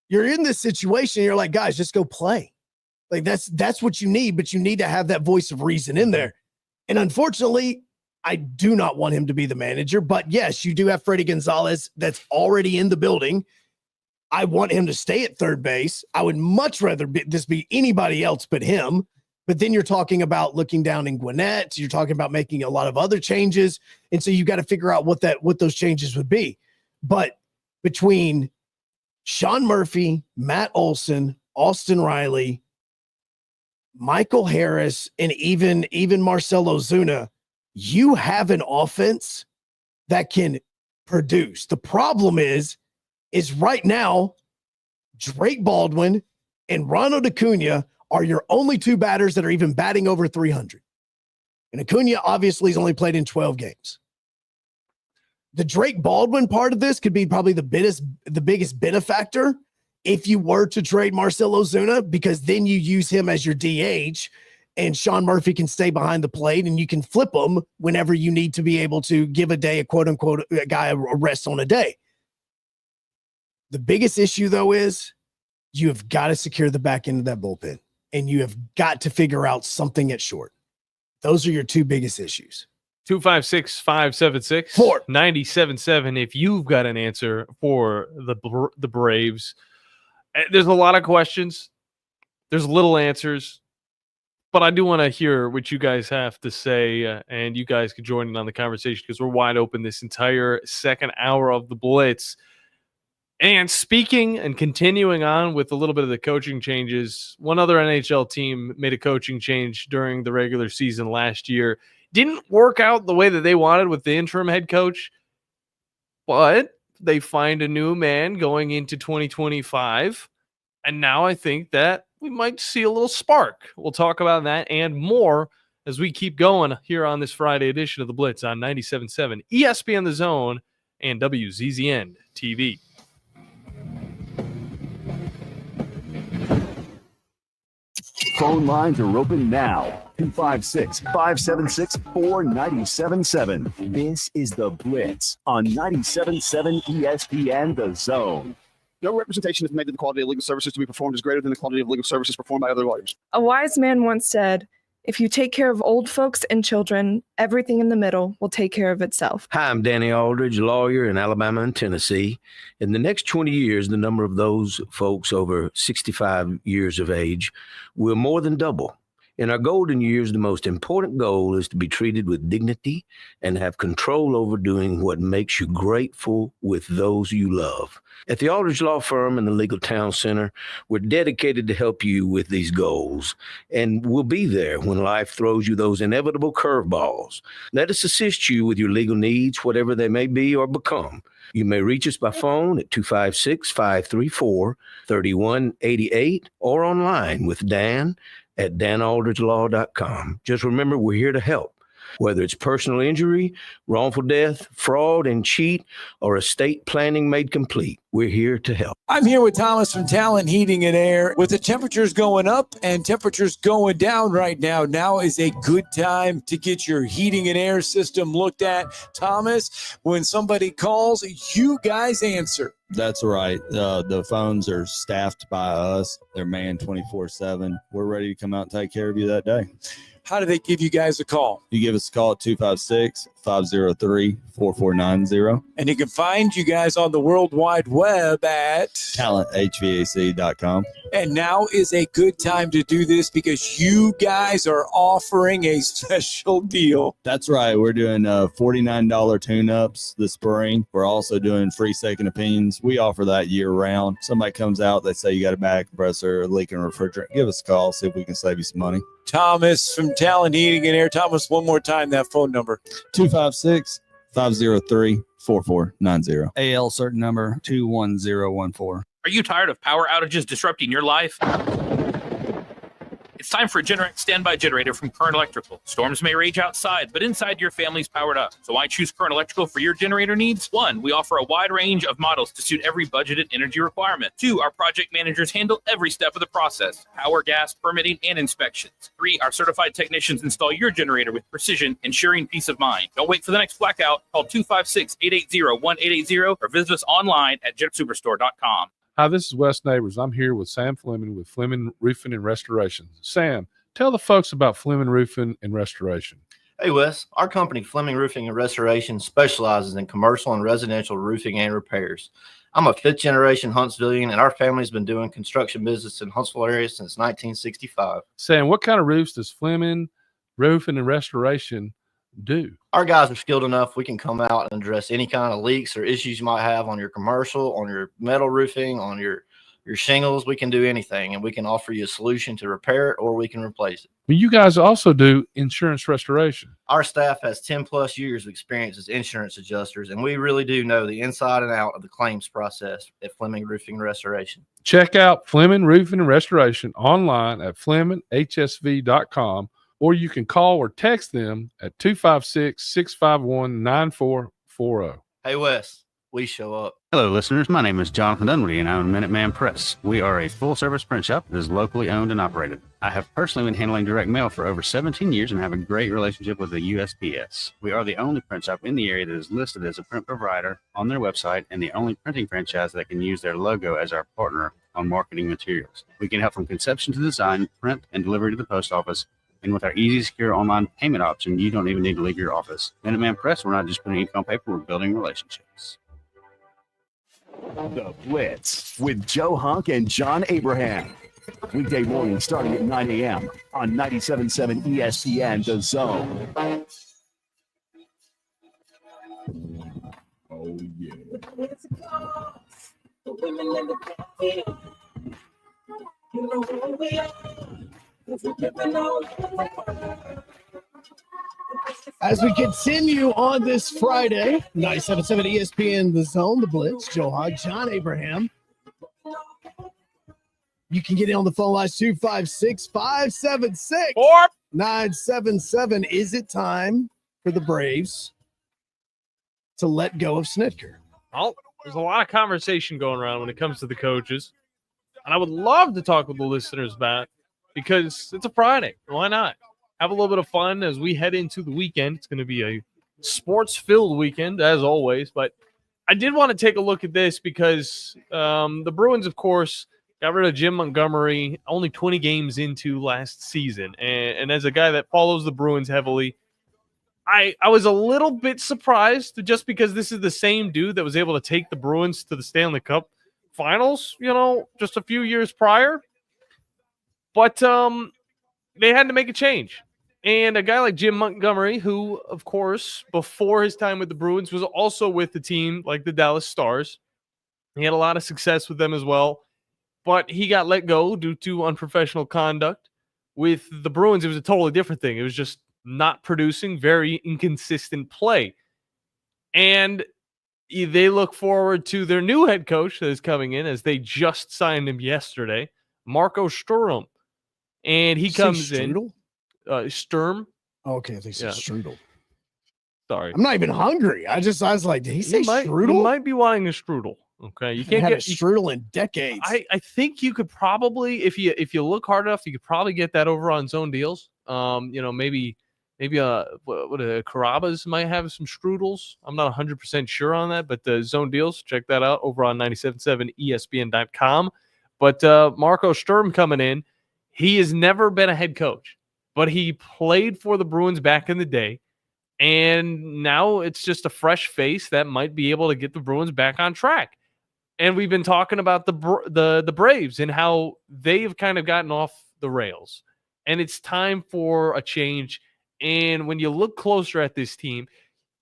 You're in this situation, you're like, guys, just go play. Like, that's what you need, but you need to have that voice of reason in there. And unfortunately, I do not want him to be the manager, but yes, you do have Freddie Gonzalez that's already in the building. I want him to stay at third base. I would much rather this be anybody else but him. But then you're talking about looking down in Gwinnett. You're talking about making a lot of other changes. And so you got to figure out what those changes would be. But between Sean Murphy, Matt Olson, Austin Riley, Michael Harris, and even Marcell Ozuna, you have an offense that can produce. The problem is right now, Drake Baldwin and Ronald Acuna are your only two batters that are even batting over 300. And Acuna obviously has only played in 12 games. The Drake Baldwin part of this could be probably the biggest benefactor if you were to trade Marcell Ozuna, because then you use him as your DH and Sean Murphy can stay behind the plate and you can flip him whenever you need to be able to give a day, a quote unquote, a guy a rest on a day. The biggest issue, though, is you have got to secure the back end of that bullpen and you have got to figure out something at short. Those are your two biggest issues. 256-576-97.7 if you've got an answer for the Braves. There's a lot of questions. There's little answers. But I do want to hear what you guys have to say, and you guys can join in on the conversation because we're wide open this entire second hour of the Blitz. And speaking and continuing on with a little bit of the coaching changes, one other NHL team made a coaching change during the regular season last year. Didn't work out the way that they wanted with the interim head coach, but they find a new man going into 2025. And now I think that we might see a little spark. We'll talk about that and more as we keep going here on this Friday edition of the Blitz on 97.7 ESPN The Zone and WZZN TV. Phone lines are open now. 256-576-4977. This is the Blitz on 97.7 ESPN The Zone. No representation is made that the quality of legal services to be performed is greater than the quality of legal services performed by other lawyers. A wise man once said, if you take care of old folks and children, everything in the middle will take care of itself. Hi, I'm Danny Aldridge, lawyer in Alabama and Tennessee. In the next 20 years, the number of those folks over 65 years of age will more than double. In our golden years, the most important goal is to be treated with dignity and have control over doing what makes you grateful with those you love. At the Aldridge Law Firm and the Legal Town Center, we're dedicated to help you with these goals, and we'll be there when life throws you those inevitable curveballs. Let us assist you with your legal needs, whatever they may be or become. You may reach us by phone at 256-534-3188 or online with Dan at danaldridgelaw.com. Just remember, we're here to help. Whether it's personal injury, wrongful death, fraud and cheat, or estate planning made complete, we're here to help. I'm here with Thomas from Talkin Heating and Air. With the temperatures going up and temperatures going down right now, now is a good time to get your heating and air system looked at. Thomas, when somebody calls, you guys answer. That's right. The phones are staffed by us. They're manned 24/7. We're ready to come out and take care of you that day. How do they give you guys a call? You give us a call at 256-503-4490. And you can find you guys on the World Wide Web at talenthvac.com. And now is a good time to do this because you guys are offering a special deal. That's right. We're doing $49 tune-ups this spring. We're also doing free second opinions. We offer that year-round. Somebody comes out, they say you got a back compressor, a leaking refrigerant. Give us a call, see if we can save you some money. Thomas from Talkin Heating and Air. Thomas, one more time, that phone number. 256-503-4490. AL certain number 21014. Are you tired of power outages disrupting your life? It's time for a Generac standby generator from Current Electrical. Storms may rage outside, but inside your family's powered up. So why choose Current Electrical for your generator needs? 1, we offer a wide range of models to suit every budgeted energy requirement. 2, our project managers handle every step of the process: power, gas, permitting, and inspections. 3, our certified technicians install your generator with precision, ensuring peace of mind. Don't wait for the next blackout. Call 256-880-1880 or visit us online at jetsuperstore.com. Hi, this is Wes Neighbors. I'm here with Sam Fleming with Fleming Roofing and Restoration. Sam, tell the folks about Fleming Roofing and Restoration. Hey, Wes. Our company, Fleming Roofing and Restoration, specializes in commercial and residential roofing and repairs. I'm a fifth-generation Huntsvillian, and our family's been doing construction business in Huntsville area since 1965. Sam, what kind of roofs does Fleming Roofing and Restoration do? Our guys are skilled enough. We can come out and address any kind of leaks or issues you might have on your commercial, on your metal roofing, on your shingles. We can do anything, and we can offer you a solution to repair it, or we can replace it. But you guys also do insurance restoration. Our staff has 10 plus years of experience as insurance adjusters, and we really do know the inside and out of the claims process at Fleming Roofing and Restoration. Check out Fleming Roofing and Restoration online at FlemingHSV.com, or you can call or text them at 256-651-9440. Hey, Wes, we show up. Hello, listeners. My name is Jonathan Dunwoody, and I own Minuteman Press. We are a full-service print shop that is locally owned and operated. I have personally been handling direct mail for over 17 years and have a great relationship with the USPS. We are the only print shop in the area that is listed as a print provider on their website and the only printing franchise that can use their logo as our partner on marketing materials. We can help from conception to design, print, and delivery to the post office. And with our easy, secure online payment option, you don't even need to leave your office. Minuteman Press, we're not just putting ink on paper, we're building relationships. The Blitz with Joe Hunk and John Abraham. Weekday morning starting at 9 a.m. on 97.7 ESPN, The Zone. Oh, yeah. The women in the coffee. You know who we are. As we continue on this Friday, 97.7 ESPN, The Zone, The Blitz, Joe Hogg, John Abraham. You can get in on the phone lines 256-576-977. Is it time for the Braves to let go of Snitker? Well, there's a lot of conversation going around when it comes to the coaches. And I would love to talk with the listeners about it because it's a Friday. Why not? Have a little bit of fun as we head into the weekend. It's going to be a sports-filled weekend, as always. But I did want to take a look at this because the Bruins, of course, got rid of Jim Montgomery only 20 games into last season. And as a guy that follows the Bruins heavily, I was a little bit surprised just because this is the same dude that was able to take the Bruins to the Stanley Cup Finals, just a few years prior. But they had to make a change. And a guy like Jim Montgomery, who, of course, before his time with the Bruins, was also with the team like the Dallas Stars. He had a lot of success with them as well. But he got let go due to unprofessional conduct. With the Bruins, it was a totally different thing. It was just not producing, very inconsistent play. And they look forward to their new head coach that is coming in, as they just signed him yesterday, Marco Sturm. And he comes in. Sturm. Okay, I think it's Strudel. Sorry. I'm not even hungry. I was like, did he say strudel? You might be wanting a strudel. Okay. You can't get a strudel in decades. I think you could probably, if you look hard enough, you could probably get that over on Zone Deals. Maybe Carrabba's might have some strudels. I'm not 100% sure on that, but the Zone Deals, check that out over on 97.7 ESPN.com. But Marco Sturm coming in, he has never been a head coach, but he played for the Bruins back in the day. And now it's just a fresh face that might be able to get the Bruins back on track. And we've been talking about the Braves and how they've kind of gotten off the rails. And it's time for a change. And when you look closer at this team,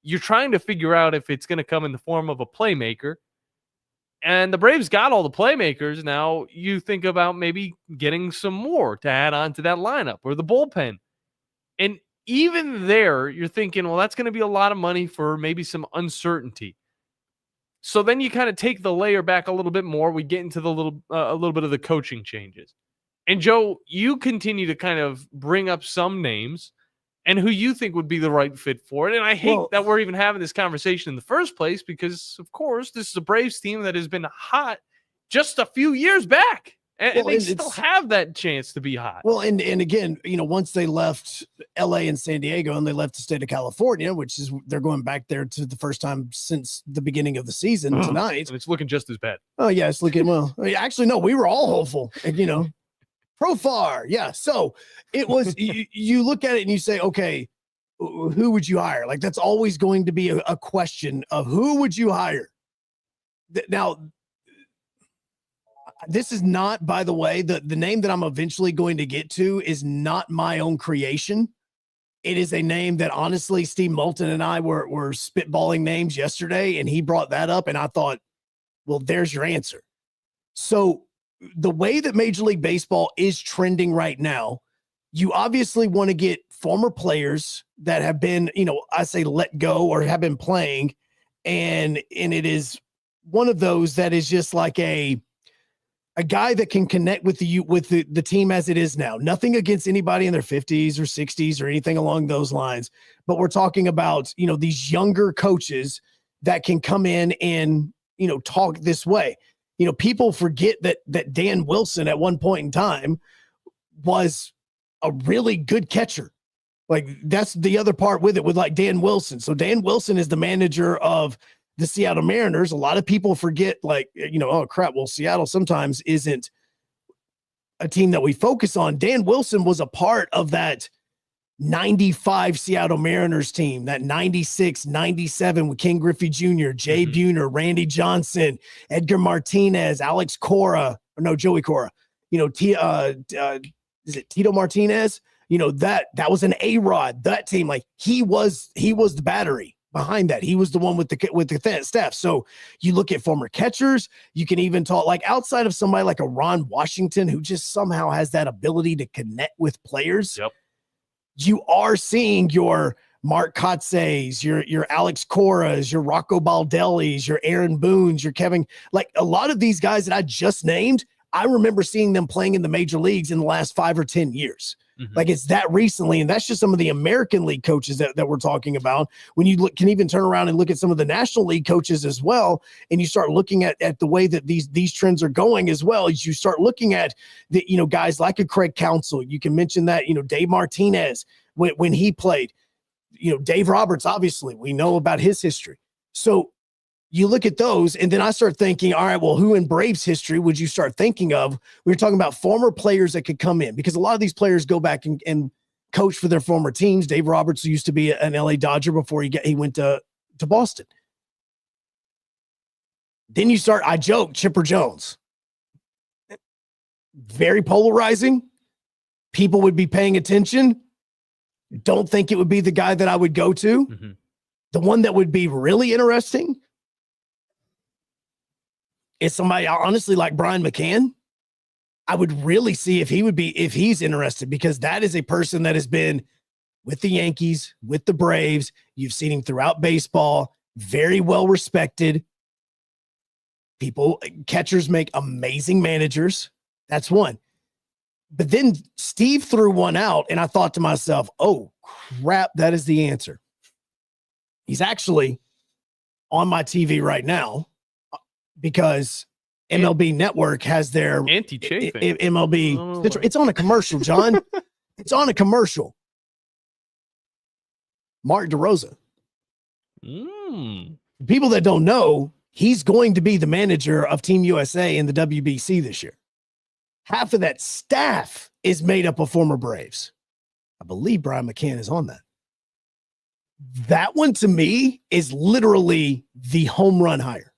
you're trying to figure out if it's going to come in the form of a playmaker. And the Braves got all the playmakers. Now you think about maybe getting some more to add on to that lineup or the bullpen. And even there, you're thinking, well, that's going to be a lot of money for maybe some uncertainty. So then you kind of take the layer back a little bit more. We get into a little bit of the coaching changes. And Joe, you continue to kind of bring up some names and who you think would be the right fit for it. And I hate that we're even having this conversation in the first place because, of course, this is a Braves team that has been hot just a few years back. And they still have that chance to be hot. Well, and again, once they left LA and San Diego and they left the state of California, which is they're going back there to the first time since the beginning of the season tonight. And it's looking just as bad. Oh, yeah, it's looking, well, actually, no, we were all hopeful. And, Profar. Yeah. So it was, you look at it and you say, okay, who would you hire? Like, that's always going to be a question of who would you hire? Now, this is not, by the way, the name that I'm eventually going to get to is not my own creation. It is a name that honestly, Steve Moulton and I were spitballing names yesterday, and he brought that up, and I thought, well, there's your answer. So the way that Major League Baseball is trending right now, you obviously want to get former players that have been, I say let go or have been playing, and it is one of those that is just like a guy that can connect with the team as it is now. Nothing against anybody in their 50s or 60s or anything along those lines. But we're talking about, these younger coaches that can come in and, talk this way. People forget that Dan Wilson at one point in time was a really good catcher. Like, that's the other part with it, with like Dan Wilson. So Dan Wilson is the manager of the Seattle Mariners. A lot of people forget, like, oh crap, well, Seattle sometimes isn't a team that we focus on. Dan Wilson was a part of that 95 Seattle Mariners team, that 96, 97 with Ken Griffey Jr., Jay Buhner, Randy Johnson, Edgar Martinez, Alex Cora, or no, Joey Cora, is it Tito Martinez? That was an A-Rod, that team. Like, he was the battery behind that. He was the one with the staff. So you look at former catchers, you can even talk, like, outside of somebody like a Ron Washington, who just somehow has that ability to connect with players. Yep. You are seeing your Mark Kotze's, your Alex Coras, your Rocco Baldelli's, your Aaron Boone's, your Kevin, like a lot of these guys that I just named, I remember seeing them playing in the major leagues in the last 5 or 10 years. Like, it's that recently. And that's just some of the American League coaches that we're talking about. When you can even turn around and look at some of the National League coaches as well, and you start looking at the way that these trends are going as well, as you start looking at the, guys like a Craig Counsell. You can mention that, Dave Martinez, when he played, Dave Roberts, obviously we know about his history. So you look at those, and then I start thinking, all right, well, who in Braves history would you start thinking of? We were talking about former players that could come in, because a lot of these players go back and coach for their former teams. Dave Roberts used to be an LA Dodger before he went to Boston. Then you start, I joke, Chipper Jones. Very polarizing. People would be paying attention. Don't think it would be the guy that I would go to. The one that would be really interesting is somebody, honestly, like Brian McCann. I would really see if he's interested, because that is a person that has been with the Yankees, with the Braves. You've seen him throughout baseball, very well respected. Catchers make amazing managers. That's one. But then Steve threw one out, and I thought to myself, oh crap, that is the answer. He's actually on my TV right now, because MLB Network has their anti-chafing MLB. It's on a commercial, John. It's on a commercial. Mark DeRosa. People that don't know, he's going to be the manager of Team USA in the WBC this year. Half of that staff is made up of former Braves. I believe Brian McCann is on that. That one, to me, is literally the home run hire.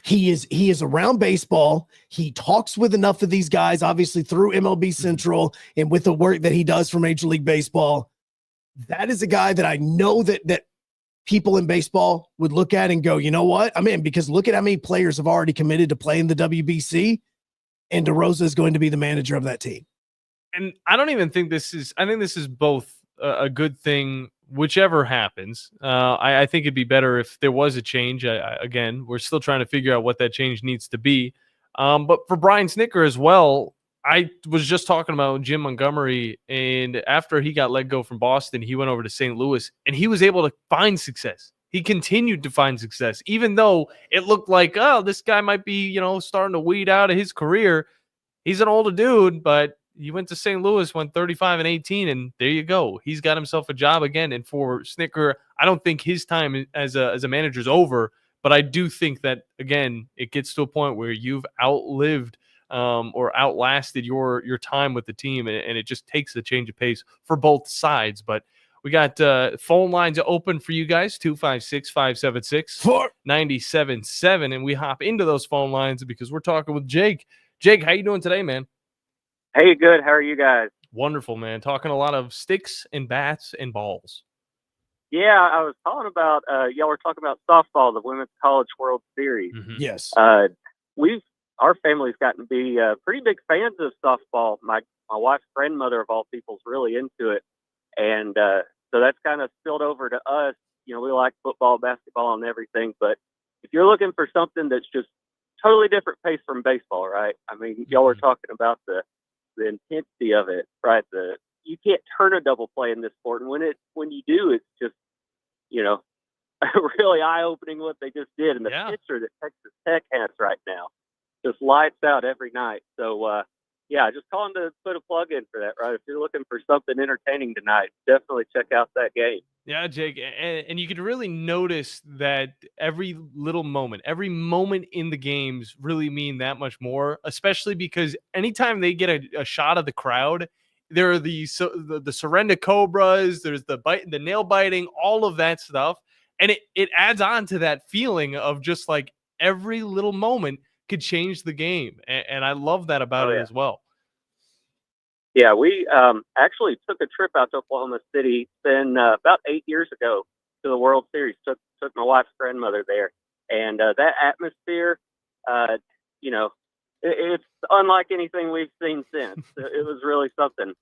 He is around baseball. He talks with enough of these guys, obviously through MLB Central and with the work that he does for Major League Baseball. That is a guy that I know that people in baseball would look at and go, you know what? I'm in, because look at how many players have already committed to play in the WBC, and DeRosa is going to be the manager of that team. And I don't even think I think this is both a good thing, whichever happens. I think it'd be better if there was a change. Again, we're still trying to figure out what that change needs to be. But for Brian Snitker as well, I was just talking about Jim Montgomery, and after he got let go from Boston, he went over to St. Louis, and he was able to find success. He continued to find success, even though it looked like, oh, this guy might be, starting to weed out of his career. He's an older dude, but he went to St. Louis, went 35-18, and there you go. He's got himself a job again. And for Snitker, I don't think his time as a manager is over, but I do think that, again, it gets to a point where you've outlived or outlasted your time with the team, and it just takes a change of pace for both sides. But we got phone lines open for you guys, 256-576-97.7, and we hop into those phone lines because we're talking with Jake. Jake, how you doing today, man? Hey, good. How are you guys? Wonderful, man. Talking a lot of sticks and bats and balls. Yeah, I was talking about, y'all were talking about softball, the Women's College World Series. Yes. Our family's gotten to be pretty big fans of softball. My wife's grandmother, of all people, is really into it. And so that's kind of spilled over to us. We like football, basketball, and everything. But if you're looking for something that's just totally different pace from baseball, right? I mean, y'all were talking about the intensity of it, right? You can't turn a double play in this sport, and when you do, it's just really eye-opening what they just did, and the picture that Texas Tech has right now just lights out every night. So, yeah, just calling to put a plug in for that, right? If you're looking for something entertaining tonight, definitely check out that game. Yeah, Jake, and you can really notice that every little moment, every moment in the games really mean that much more, especially because anytime they get a shot of the crowd, there are the Surrender Cobras, there's the nail biting, all of that stuff. And it adds on to that feeling of just like every little moment could change the game. And I love that about it as well. Yeah, we actually took a trip out to Oklahoma City. It's been about 8 years ago to the World Series. Took my wife's grandmother there. And that atmosphere, you know, it's unlike anything we've seen since. It was really something.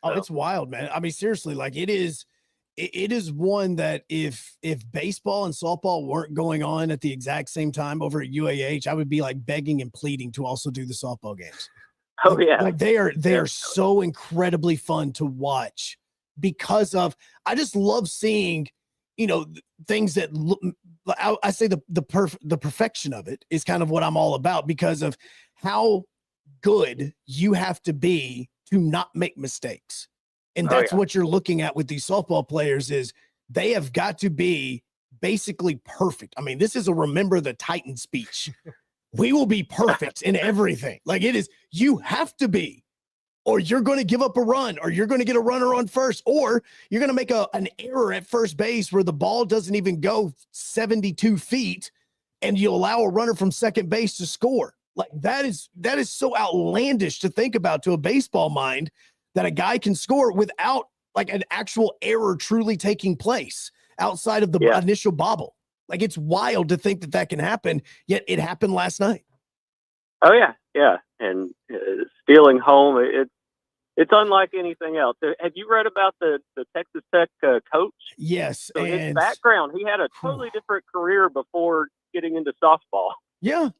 Oh, it's wild, man. I mean, seriously, like it is one that if baseball and softball weren't going on at the exact same time over at UAH, I would be like begging and pleading to also do the softball games. Oh yeah. Like they are so incredibly fun to watch because of, I just love seeing, you know, things that look, I say the perfection of it is kind of what I'm all about because of how good you have to be to not make mistakes. And that's what you're looking at with these softball players is they have got to be basically perfect. I mean, this is a remember the Titan speech. We will be perfect in everything. Like it is, you have to be, or you're going to give up a run, or you're going to get a runner on first, or you're going to make an error at first base where the ball doesn't even go 72 feet and you allow a runner from second base to score. Like that is so outlandish to think about to a baseball mind that a guy can score without like an actual error truly taking place outside of the initial bobble. Like it's wild to think that can happen, yet it happened last night. Oh yeah, yeah, and stealing home, it's unlike anything else. Have you read about the Texas Tech coach? Yes, so his background, he had a totally different career before getting into softball. Yeah.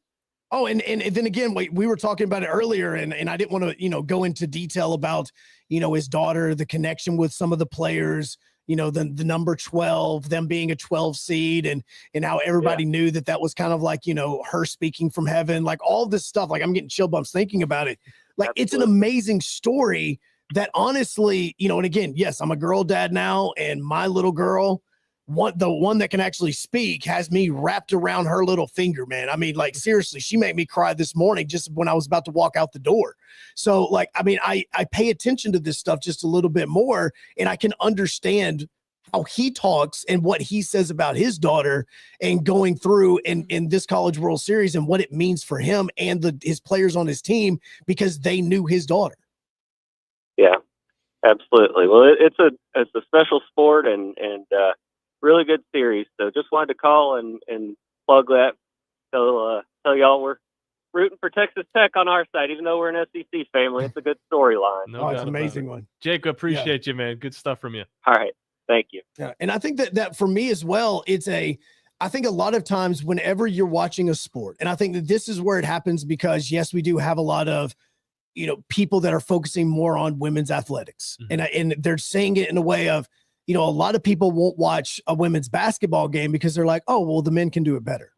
Oh, and then again, we were talking about it earlier, and I didn't want to, you know, go into detail about, you know, his daughter, the connection with some of the players, you know, the number 12, them being a 12 seed and how everybody knew that was kind of like, you know, her speaking from heaven, like all this stuff. Like I'm getting chill bumps thinking about it. Like it's an amazing story that honestly, you know, and again, yes, I'm a girl dad now and my little girl, the one that can actually speak has me wrapped around her little finger, man. I mean, like seriously, she made me cry this morning just when I was about to walk out the door. So like, I mean, I pay attention to this stuff just a little bit more and I can understand how he talks and what he says about his daughter and going through in this College World Series and what it means for him and his players on his team because they knew his daughter. Yeah, absolutely. Well, it's a special sport and really good series. So just wanted to call and plug that. So tell y'all we're rooting for Texas Tech on our side, even though we're an SEC family. It's a good storyline. No, it's an amazing one. Jake, appreciate you, man. Good stuff from you. All right. Thank you. Yeah. And I think that for me as well, I think a lot of times whenever you're watching a sport, and I think that this is where it happens because yes, we do have a lot of, you know, people that are focusing more on women's athletics and they're saying it in a way of, you know, a lot of people won't watch a women's basketball game because they're like, oh, well, the men can do it better.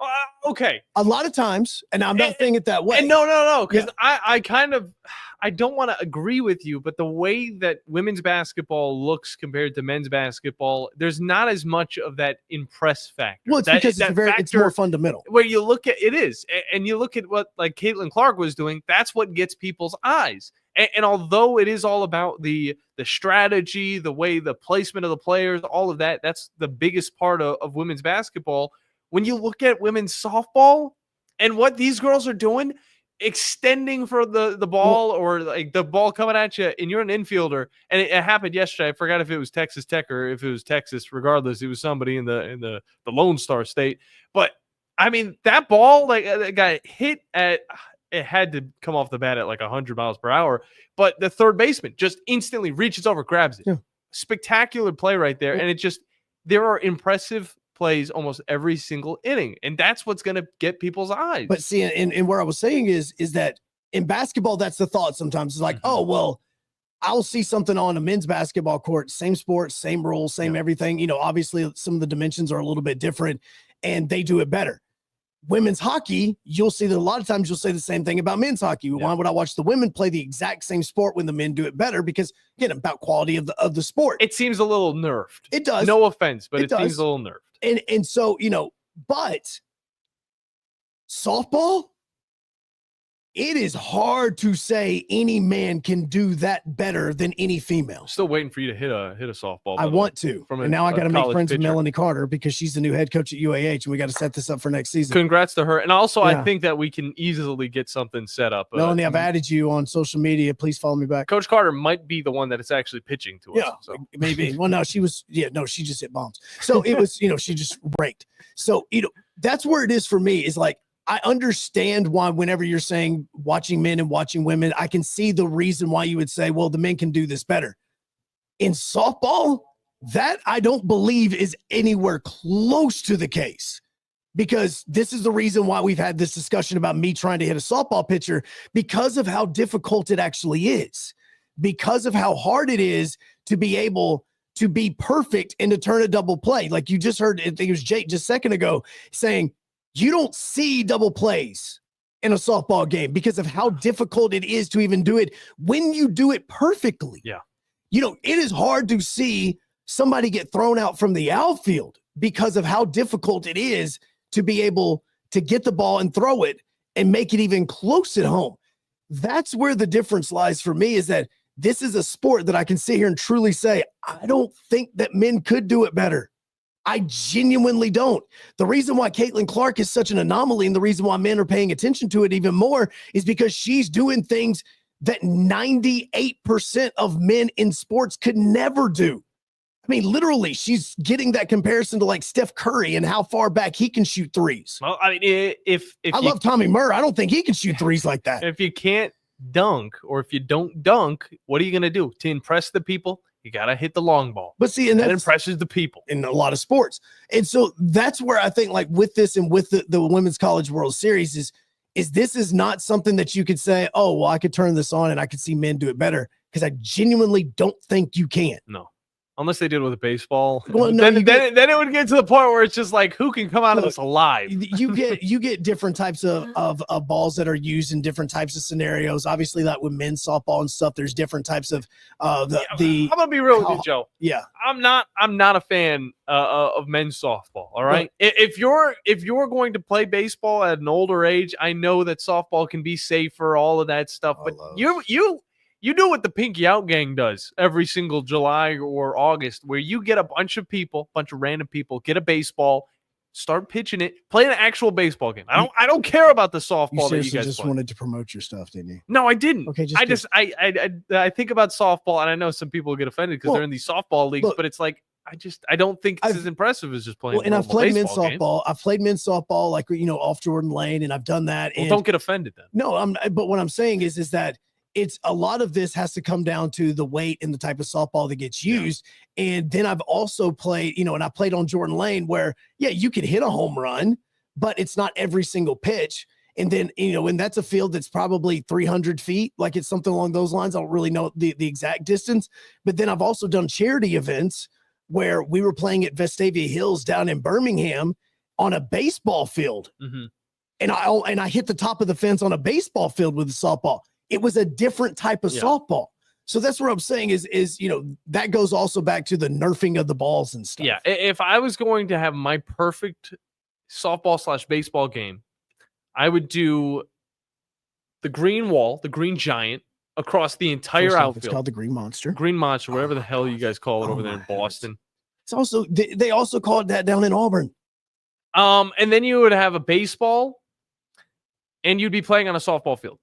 Okay. A lot of times, and I'm not saying it that way. And no, because I don't want to agree with you, but the way that women's basketball looks compared to men's basketball, there's not as much of that impress factor. Well, it's because it's more fundamental. Where you look at and you look at what like Caitlin Clark was doing, that's what gets people's eyes. And although it is all about the strategy, the way the placement of the players, all of that, that's the biggest part of women's basketball. When you look at women's softball and what these girls are doing, extending for the ball or like the ball coming at you and you're an infielder, and it happened yesterday. I forgot if it was Texas Tech or if it was Texas. Regardless, it was somebody in the Lone Star State. But I mean, that ball like got hit at. It had to come off the bat at like 100 miles per hour, but the third baseman just instantly reaches over, grabs it. Yeah. Spectacular play right there. And there are impressive plays almost every single inning. And that's what's going to get people's eyes. But see, and where I was saying is that in basketball, that's the thought sometimes. It's like, oh, well, I'll see something on a men's basketball court, same sport, same rules, same everything. You know, obviously some of the dimensions are a little bit different and they do it better. Women's hockey, you'll see that a lot of times you'll say the same thing about men's hockey. Why would I watch the women play the exact same sport when the men do it better? Because again, about quality of the sport. It seems a little nerfed. It does. No offense, but it does. seems a little nerfed. And so, you know, but softball, it is hard to say any man can do that better than any female. Still waiting for you to hit a softball. I want to. From and now I got to make friends pitcher. with Melanie Carter because she's the new head coach at UAH, and we got to set this up for next season. Congrats to her. And also, I Yeah. think that we can easily get something set up. Melanie, I've added you on social media. Please follow me back. Coach Carter might be the one that is actually pitching to us. Yeah, So. maybe. Well, no, she just hit bombs. So it was, she just raked. So, that's where it is for me is like, I understand why whenever you're saying watching men and watching women, I can see the reason why you would say, well, the men can do this better. In softball, that I don't believe is anywhere close to the case, because this is the reason why we've had this discussion about me trying to hit a softball pitcher, because of how difficult it actually is, because of how hard it is to be able to be perfect and to turn a double play. Like you just heard, I think it was Jake just a second ago saying, you don't see double plays in a softball game because of how difficult it is to even do it when you do it perfectly. Yeah. It is hard to see somebody get thrown out from the outfield because of how difficult it is to be able to get the ball and throw it and make it even close at home. That's where the difference lies for me, is that this is a sport that I can sit here and truly say, I don't think that men could do it better. I genuinely don't. The reason why Caitlin Clark is such an anomaly and the reason why men are paying attention to it even more is because she's doing things that 98% of men in sports could never do. I mean, literally, she's getting that comparison to like Steph Curry and how far back he can shoot threes. Well, I mean, if I love Tommy Murr, I don't think he can shoot threes like that. If you can't dunk, or if you don't dunk, what are you going to do to impress the people? You got to hit the long ball. But see, and that that's impresses the people in a lot of sports. And so that's where I think, like with this and with the Women's College World Series, is this is not something that you could say, oh, well, I could turn this on and I could see men do it better, because I genuinely don't think you can. No. Unless they did it with a baseball. Well, no, then it would get to the point where it's just like, who can come out of this alive? You get different types of balls that are used in different types of scenarios. Obviously, like with men's softball and stuff, there's different types of I'm gonna be real with you, Joe. Yeah, I'm not a fan of men's softball. All right, if you're going to play baseball at an older age, I know that softball can be safer, all of that stuff. But you do what the Pinky Out Gang does every single July or August, where you get a bunch of random people, get a baseball, start pitching it, play an actual baseball game. I don't care about the softball that you guys just play. wanted to promote your stuff, didn't you? No, I didn't. Okay, I think about softball, and I know some people get offended because they're in these softball leagues, but it's like I don't think it's as impressive as just playing. And I've played men's game. softball. I've played men's softball, like off Jordan Lane, and I've done that. Well, and don't get offended then. No, but what I'm saying is that it's a lot of this has to come down to the weight and the type of softball that gets used. And then I've also played, and I played on Jordan Lane where, you could hit a home run, but it's not every single pitch. And then, and that's a field that's probably 300 feet. Like it's something along those lines. I don't really know the exact distance, but then I've also done charity events where we were playing at Vestavia Hills down in Birmingham on a baseball field. Mm-hmm. And I hit the top of the fence on a baseball field with a softball. It was a different type of softball. So that's what I'm saying is, that goes also back to the nerfing of the balls and stuff. Yeah. If I was going to have my perfect softball/baseball game, I would do the green wall, the green giant across the entire outfield. It's called the Green Monster. Green Monster, whatever the hell you guys call it over there in Boston. It's also, they also call it that down in Auburn. And then you would have a baseball and you'd be playing on a softball field.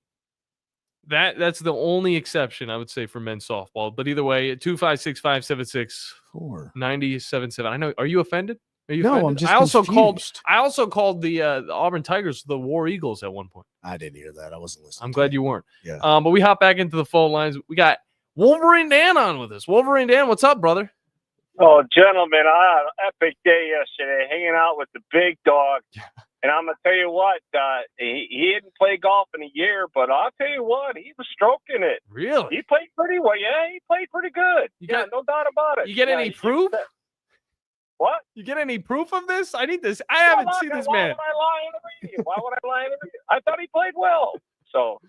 That's the only exception I would say for men's softball. But either way, 256-576-977. I know. Are you offended? Are you offended? I'm just confused. I also called the Auburn Tigers the War Eagles at one point. I didn't hear that. I wasn't listening. I'm glad you weren't. Yeah. But we hop back into the phone lines. We got Wolverine Dan on with us. Wolverine Dan, what's up, brother? Oh, gentlemen, I had an epic day yesterday hanging out with the big dog. And I'm going to tell you what, he hadn't played golf in a year, but I'll tell you what, he was stroking it. Really? He played pretty well. Yeah, he played pretty good. No doubt about it. You get any proof? What? You get any proof of this? I need this. I haven't seen this man. Why would I lie in the media? Why would I lie in the media? I thought he played well. So,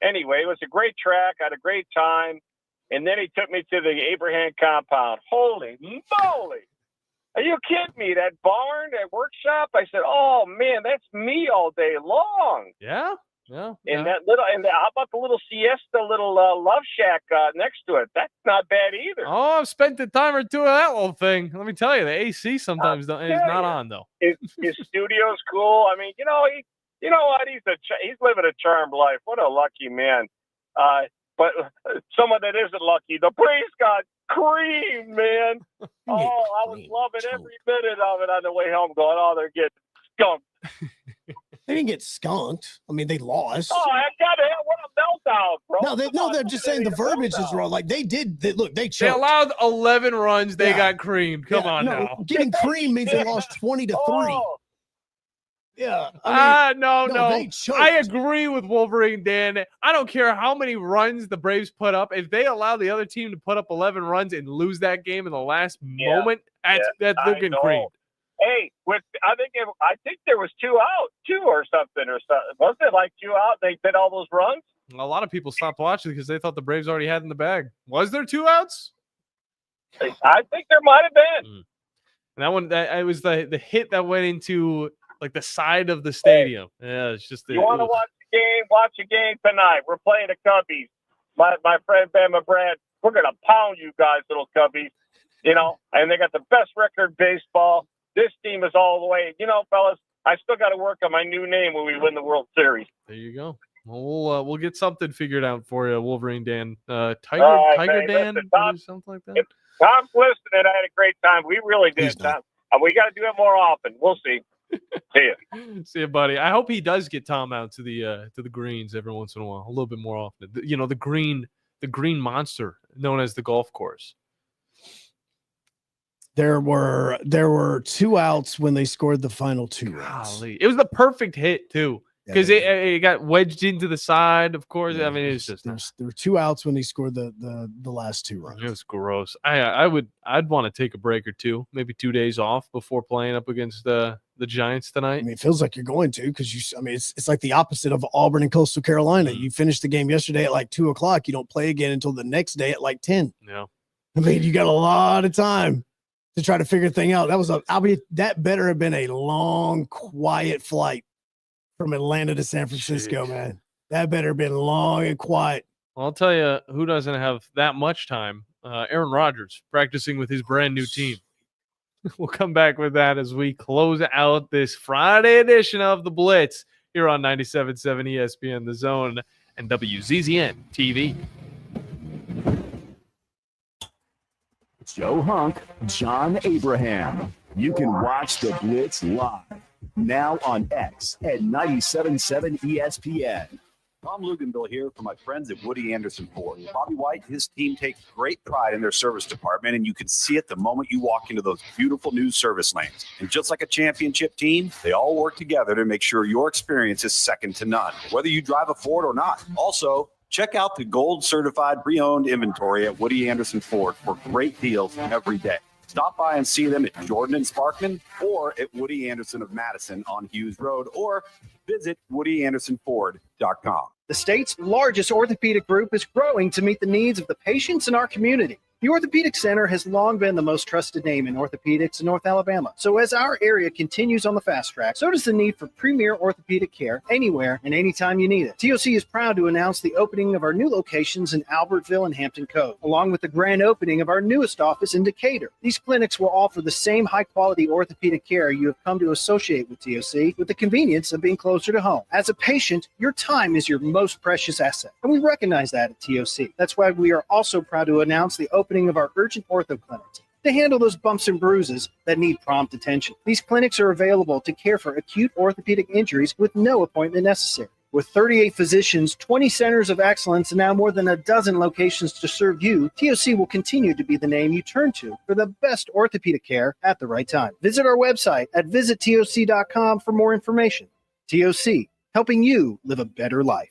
anyway, it was a great track. I had a great time. And then he took me to the Abraham compound. Holy moly. Are you kidding me? That barn, that workshop? I said, oh, man, that's me all day long. Yeah? Yeah. And how about the little siesta, little love shack next to it? That's not bad either. Oh, I've spent a time or two of that little thing. Let me tell you, the AC sometimes is not on, though. His studio's cool. I mean, you know what? He's living a charmed life. What a lucky man. But someone that isn't lucky, the Braves got cream, man. Oh, I was loving every minute of it on the way home going, oh, they're getting skunked. They didn't get skunked. I mean, they lost. Oh, what a meltdown, bro. No, they're just saying the verbiage is wrong. Like, they choked. They allowed 11 runs. They got creamed. Come on now. Getting cream means they lost 20-3. Yeah. No. They choked. I agree with Wolverine Dan. I don't care how many runs the Braves put up. If they allow the other team to put up 11 runs and lose that game in the last moment, that's they're getting creamed. Hey, I think there was 2 or something. Wasn't it like 2 out? They did all those runs. A lot of people stopped watching because they thought the Braves already had in the bag. Was there 2 outs? I think there might have been. And that one, it was the hit that went into like the side of the stadium. Yeah, it's just. You want to watch the game? Watch the game tonight. We're playing the Cubbies. My friend Bama Brad. We're gonna pound you guys, little Cubbies. You know, and they got the best record in baseball. This team is all the way. You know, fellas, I still got to work on my new name when we win the World Series. There you go. Well, we'll get something figured out for you, Wolverine Dan. Tiger Dan, listen, Tom, something like that. Tom's listening. I had a great time. We really did, Tom. We got to do it more often. We'll see. See you. See you, buddy. I hope he does get Tom out to the greens every once in a while, a little bit more often. You know, the green monster known as the golf course. There were 2 outs when they scored the final 2 runs. Golly. It was the perfect hit too, because it got wedged into the side. Of course, I mean it's just there were 2 outs when they scored the last 2 runs. It was gross. I'd want to take a break or two, maybe 2 days off before playing up against the Giants tonight. I mean, it feels like you're going to because it's like the opposite of Auburn and Coastal Carolina. You finished the game yesterday at like 2:00. You don't play again until the next day at like 10. Yeah, I mean, you got a lot of time to try to figure thing out. That better have been a long, quiet flight from Atlanta to San Francisco, man. That better have been long and quiet. Well, I'll tell you who doesn't have that much time. Aaron Rodgers practicing with his brand new team. We'll come back with that as we close out this Friday edition of the Blitz here on 97.7 ESPN, The Zone, and WZZN TV. Joe Hunk, John Abraham. You can watch the Blitz live now on X at 97.7 ESPN. Tom Luganville here for my friends at Woody Anderson Ford. Bobby White, his team takes great pride in their service department, and you can see it the moment you walk into those beautiful new service lanes. And just like a championship team, they all work together to make sure your experience is second to none, whether you drive a Ford or not. Also, check out the gold certified pre-owned inventory at Woody Anderson Ford for great deals every day. Stop by and see them at Jordan and Sparkman or at Woody Anderson of Madison on Hughes Road, or visit WoodyAndersonFord.com. The state's largest orthopedic group is growing to meet the needs of the patients in our community. The Orthopedic Center has long been the most trusted name in orthopedics in North Alabama. So as our area continues on the fast track, so does the need for premier orthopedic care anywhere and anytime you need it. TOC is proud to announce the opening of our new locations in Albertville and Hampton Cove, along with the grand opening of our newest office in Decatur. These clinics will offer the same high-quality orthopedic care you have come to associate with TOC, with the convenience of being closer to home. As a patient, your time is your most precious asset, and we recognize that at TOC. That's why we are also proud to announce the opening of our urgent ortho clinics to handle those bumps and bruises that need prompt attention. These clinics are available to care for acute orthopedic injuries with no appointment necessary. With 38 physicians, 20 centers of excellence, and now more than a dozen locations to serve you, TOC will continue to be the name you turn to for the best orthopedic care at the right time. Visit our website at visittoc.com for more information. TOC, helping you live a better life.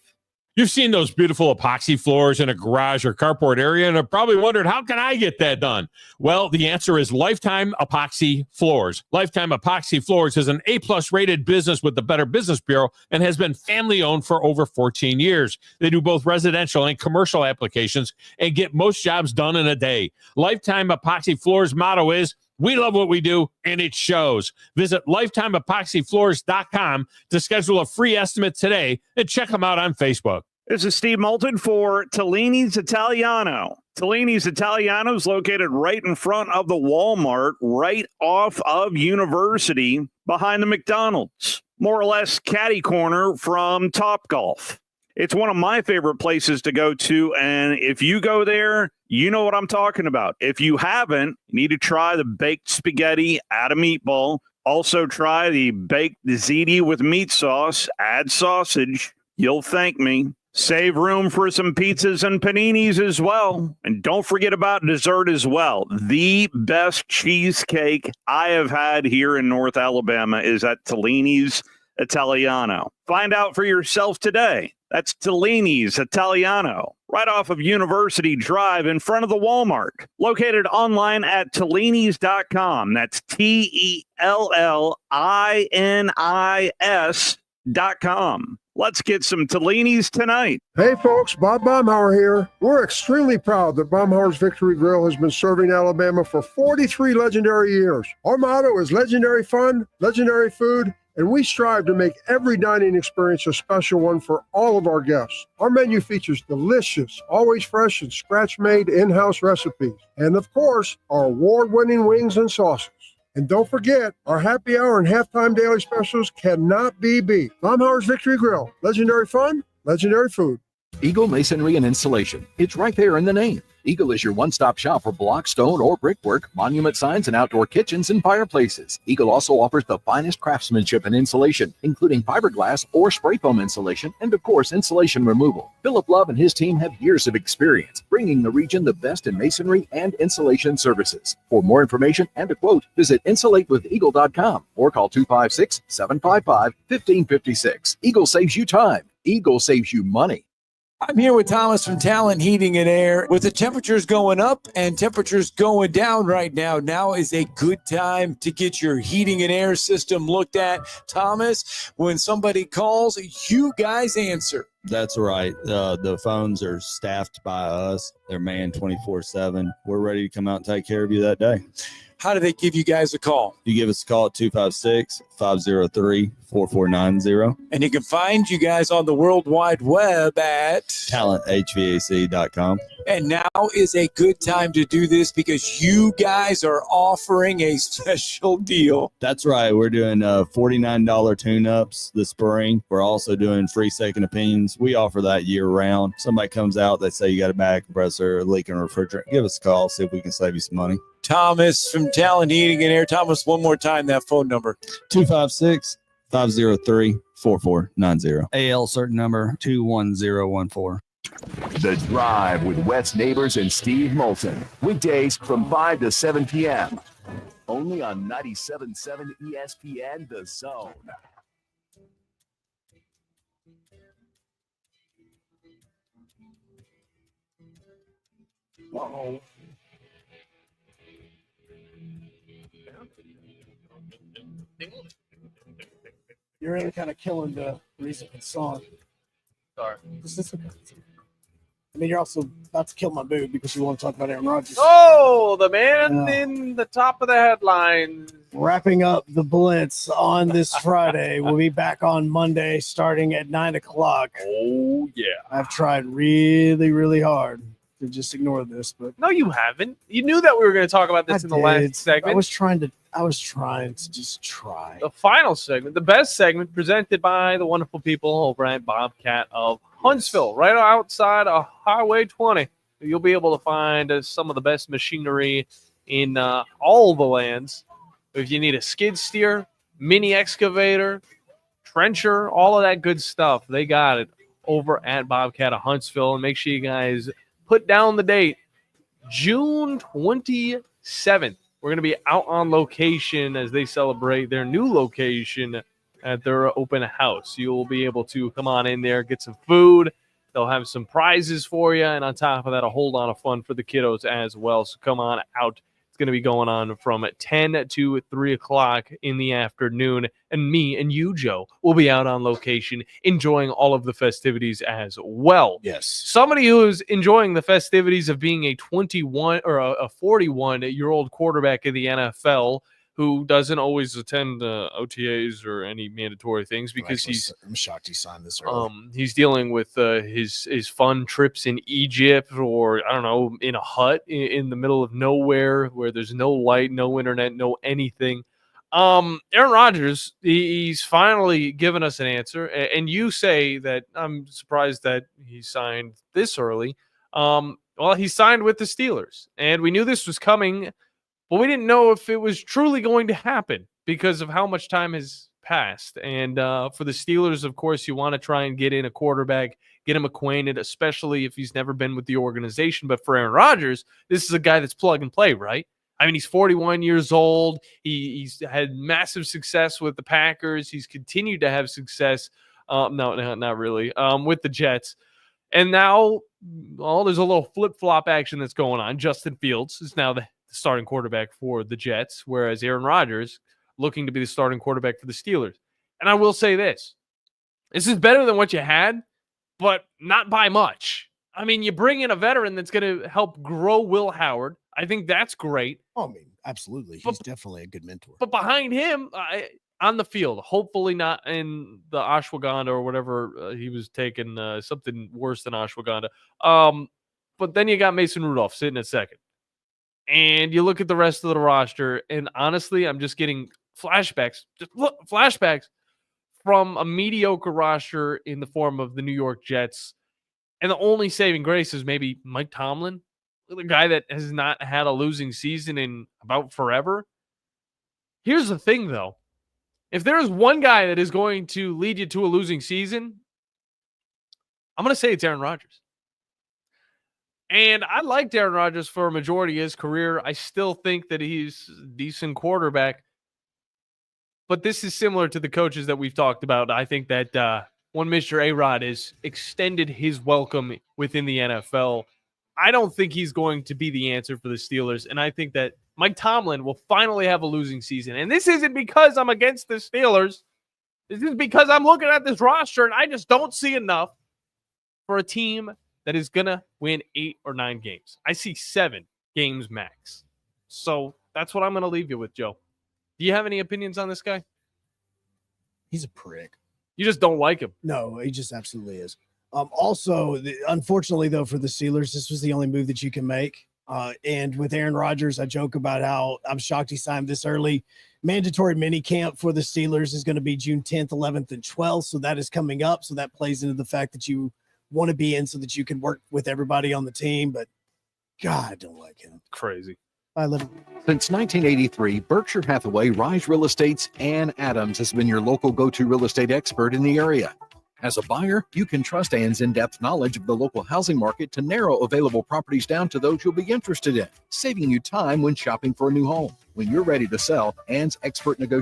You've seen those beautiful epoxy floors in a garage or carport area and have probably wondered, how can I get that done? Well, the answer is Lifetime Epoxy Floors. Lifetime Epoxy Floors is an A-plus rated business with the Better Business Bureau and has been family-owned for over 14 years. They do both residential and commercial applications and get most jobs done in a day. Lifetime Epoxy Floors' motto is, we love what we do, and it shows. Visit lifetimeepoxyfloors.com to schedule a free estimate today and check them out on Facebook. This is Steve Moulton for Tellini's Italiano. Tellini's Italiano is located right in front of the Walmart, right off of University, behind the McDonald's. More or less catty corner from Topgolf. It's one of my favorite places to go to, and if you go there, you know what I'm talking about. If you haven't, you need to try the baked spaghetti, add a meatball. Also try the baked ziti with meat sauce, add sausage. You'll thank me. Save room for some pizzas and paninis as well. And don't forget about dessert as well. The best cheesecake I have had here in North Alabama is at Tellini's Italiano. Find out for yourself today. That's Tellini's Italiano, right off of University Drive in front of the Walmart. Located online at Tellinis.com. That's TELLINIS.com. Let's get some Tellini's tonight. Hey folks, Bob Baumhauer here. We're extremely proud that Baumhauer's Victory Grill has been serving Alabama for 43 legendary years. Our motto is legendary fun, legendary food, and we strive to make every dining experience a special one for all of our guests. Our menu features delicious, always fresh and scratch-made in-house recipes. And of course, our award-winning wings and sauces. And don't forget, our happy hour and halftime daily specials cannot be beat. Baumhauer's Victory Grill. Legendary fun, legendary food. Eagle Masonry and Installation. It's right there in the name. Eagle is your one-stop shop for block, stone, or brickwork, monument signs, and outdoor kitchens and fireplaces. Eagle also offers the finest craftsmanship and insulation, including fiberglass or spray foam insulation, and of course, insulation removal. Philip Love and his team have years of experience, bringing the region the best in masonry and insulation services. For more information and a quote, visit insulatewitheagle.com or call 256-755-1556. Eagle saves you time. Eagle saves you money. I'm here with Thomas from Talkin Heating and Air. With the temperatures going up and temperatures going down right now, now is a good time to get your heating and air system looked at. Thomas, when somebody calls, you guys answer. That's right. The phones are staffed by us. They're manned 24/7. We're ready to come out and take care of you that day. How do they give you guys a call? You give us a call at 256-503-4490. And you can find you guys on the World Wide Web at talenthvac.com. And now is a good time to do this because you guys are offering a special deal. That's right. We're doing $49 tune-ups this spring. We're also doing free second opinions. We offer that year-round. Somebody comes out, they say you got a back compressor, a leaking refrigerant. Give us a call, see if we can save you some money. Thomas from Talkin Heating and Air. Thomas, one more time, that phone number. 256-503-4490. AL certain number 21014. The Drive with Wes Neighbors and Steve Moulton. Weekdays from 5 to 7 p.m. Only on 97.7 ESPN, The Zone. Uh-oh. You're really kind of killing the reason for the song. Sorry. I mean, you're also about to kill my mood because you want to talk about Aaron Rodgers. Oh, the man in the top of the headlines. Wrapping up the Blitz on this Friday. We'll be back on Monday starting at 9 o'clock. Oh, yeah. I've tried really, really hard to just ignore this, but no, you haven't. You knew that we were going to talk about this in the last segment. I was trying to just try. The final segment, the best segment, presented by the wonderful people over at Bobcat of Huntsville, right outside of Highway 20. You'll be able to find some of the best machinery in all the lands. If you need a skid steer, mini excavator, trencher, all of that good stuff. They got it over at Bobcat of Huntsville. And make sure you guys put down the date, June 27th. We're going to be out on location as they celebrate their new location at their open house. You will be able to come on in there, get some food. They'll have some prizes for you. And on top of that, a whole lot of fun for the kiddos as well. So come on out. It's going to be going on from 10 to 3 o'clock in the afternoon. And me and you, Joe, will be out on location enjoying all of the festivities as well. Yes. Somebody who is enjoying the festivities of being a 21 or a 41-year-old quarterback in the NFL who doesn't always attend OTAs or any mandatory things because I'm shocked he signed this early. He's dealing with his fun trips in Egypt or, I don't know, in a hut in the middle of nowhere where there's no light, no internet, no anything. Aaron Rodgers, he's finally given us an answer. And you say that I'm surprised that he signed this early. Well, he signed with the Steelers, and we knew this was coming, but we didn't know if it was truly going to happen because of how much time has passed. And for the Steelers, of course, you want to try and get in a quarterback, get him acquainted, especially if he's never been with the organization. But for Aaron Rodgers, this is a guy that's plug and play, right? I mean, he's 41 years old. He's had massive success with the Packers. He's continued to have success. No, not really, with the Jets. And now, well, there's a little flip-flop action that's going on. Justin Fields is now the starting quarterback for the Jets, whereas Aaron Rodgers looking to be the starting quarterback for the Steelers. And I will say this is better than what you had, but not by much. I mean, you bring in a veteran that's going to help grow Will Howard. I think that's great. Oh, I mean, absolutely. He's definitely a good mentor. But behind him, on the field, hopefully not in the ashwagandha or whatever he was taking, something worse than ashwagandha. But then you got Mason Rudolph sitting at second. And you look at the rest of the roster, and honestly, I'm just getting flashbacks from a mediocre roster in the form of the New York Jets. And the only saving grace is maybe Mike Tomlin, the guy that has not had a losing season in about forever. Here's the thing, though. If there is one guy that is going to lead you to a losing season, I'm going to say it's Aaron Rodgers. And I liked Aaron Rodgers for a majority of his career. I still think that he's a decent quarterback. But this is similar to the coaches that we've talked about. I think that when Mr. A-Rod has extended his welcome within the NFL, I don't think he's going to be the answer for the Steelers. And I think that Mike Tomlin will finally have a losing season. And this isn't because I'm against the Steelers. This is because I'm looking at this roster and I just don't see enough for a team that is going to win 8 or 9 games. I see 7 games max. So that's what I'm going to leave you with, Joe. Do you have any opinions on this guy? He's a prick. You just don't like him. No, he just absolutely is. Also, unfortunately, though, for the Steelers, this was the only move that you can make. And with Aaron Rodgers, I joke about how I'm shocked he signed this early. Mandatory mini camp for the Steelers is going to be June 10th, 11th, and 12th. So that is coming up. So that plays into the fact that you want to be in so that you can work with everybody on the team. But God, I don't like him. Crazy. I love him. Since 1983, Berkshire Hathaway Rise Real Estate's Ann Adams has been your local go-to real estate expert in the area. As a buyer, you can trust Ann's in-depth knowledge of the local housing market to narrow available properties down to those you'll be interested in, saving you time when shopping for a new home. When you're ready to sell, Ann's expert negotiator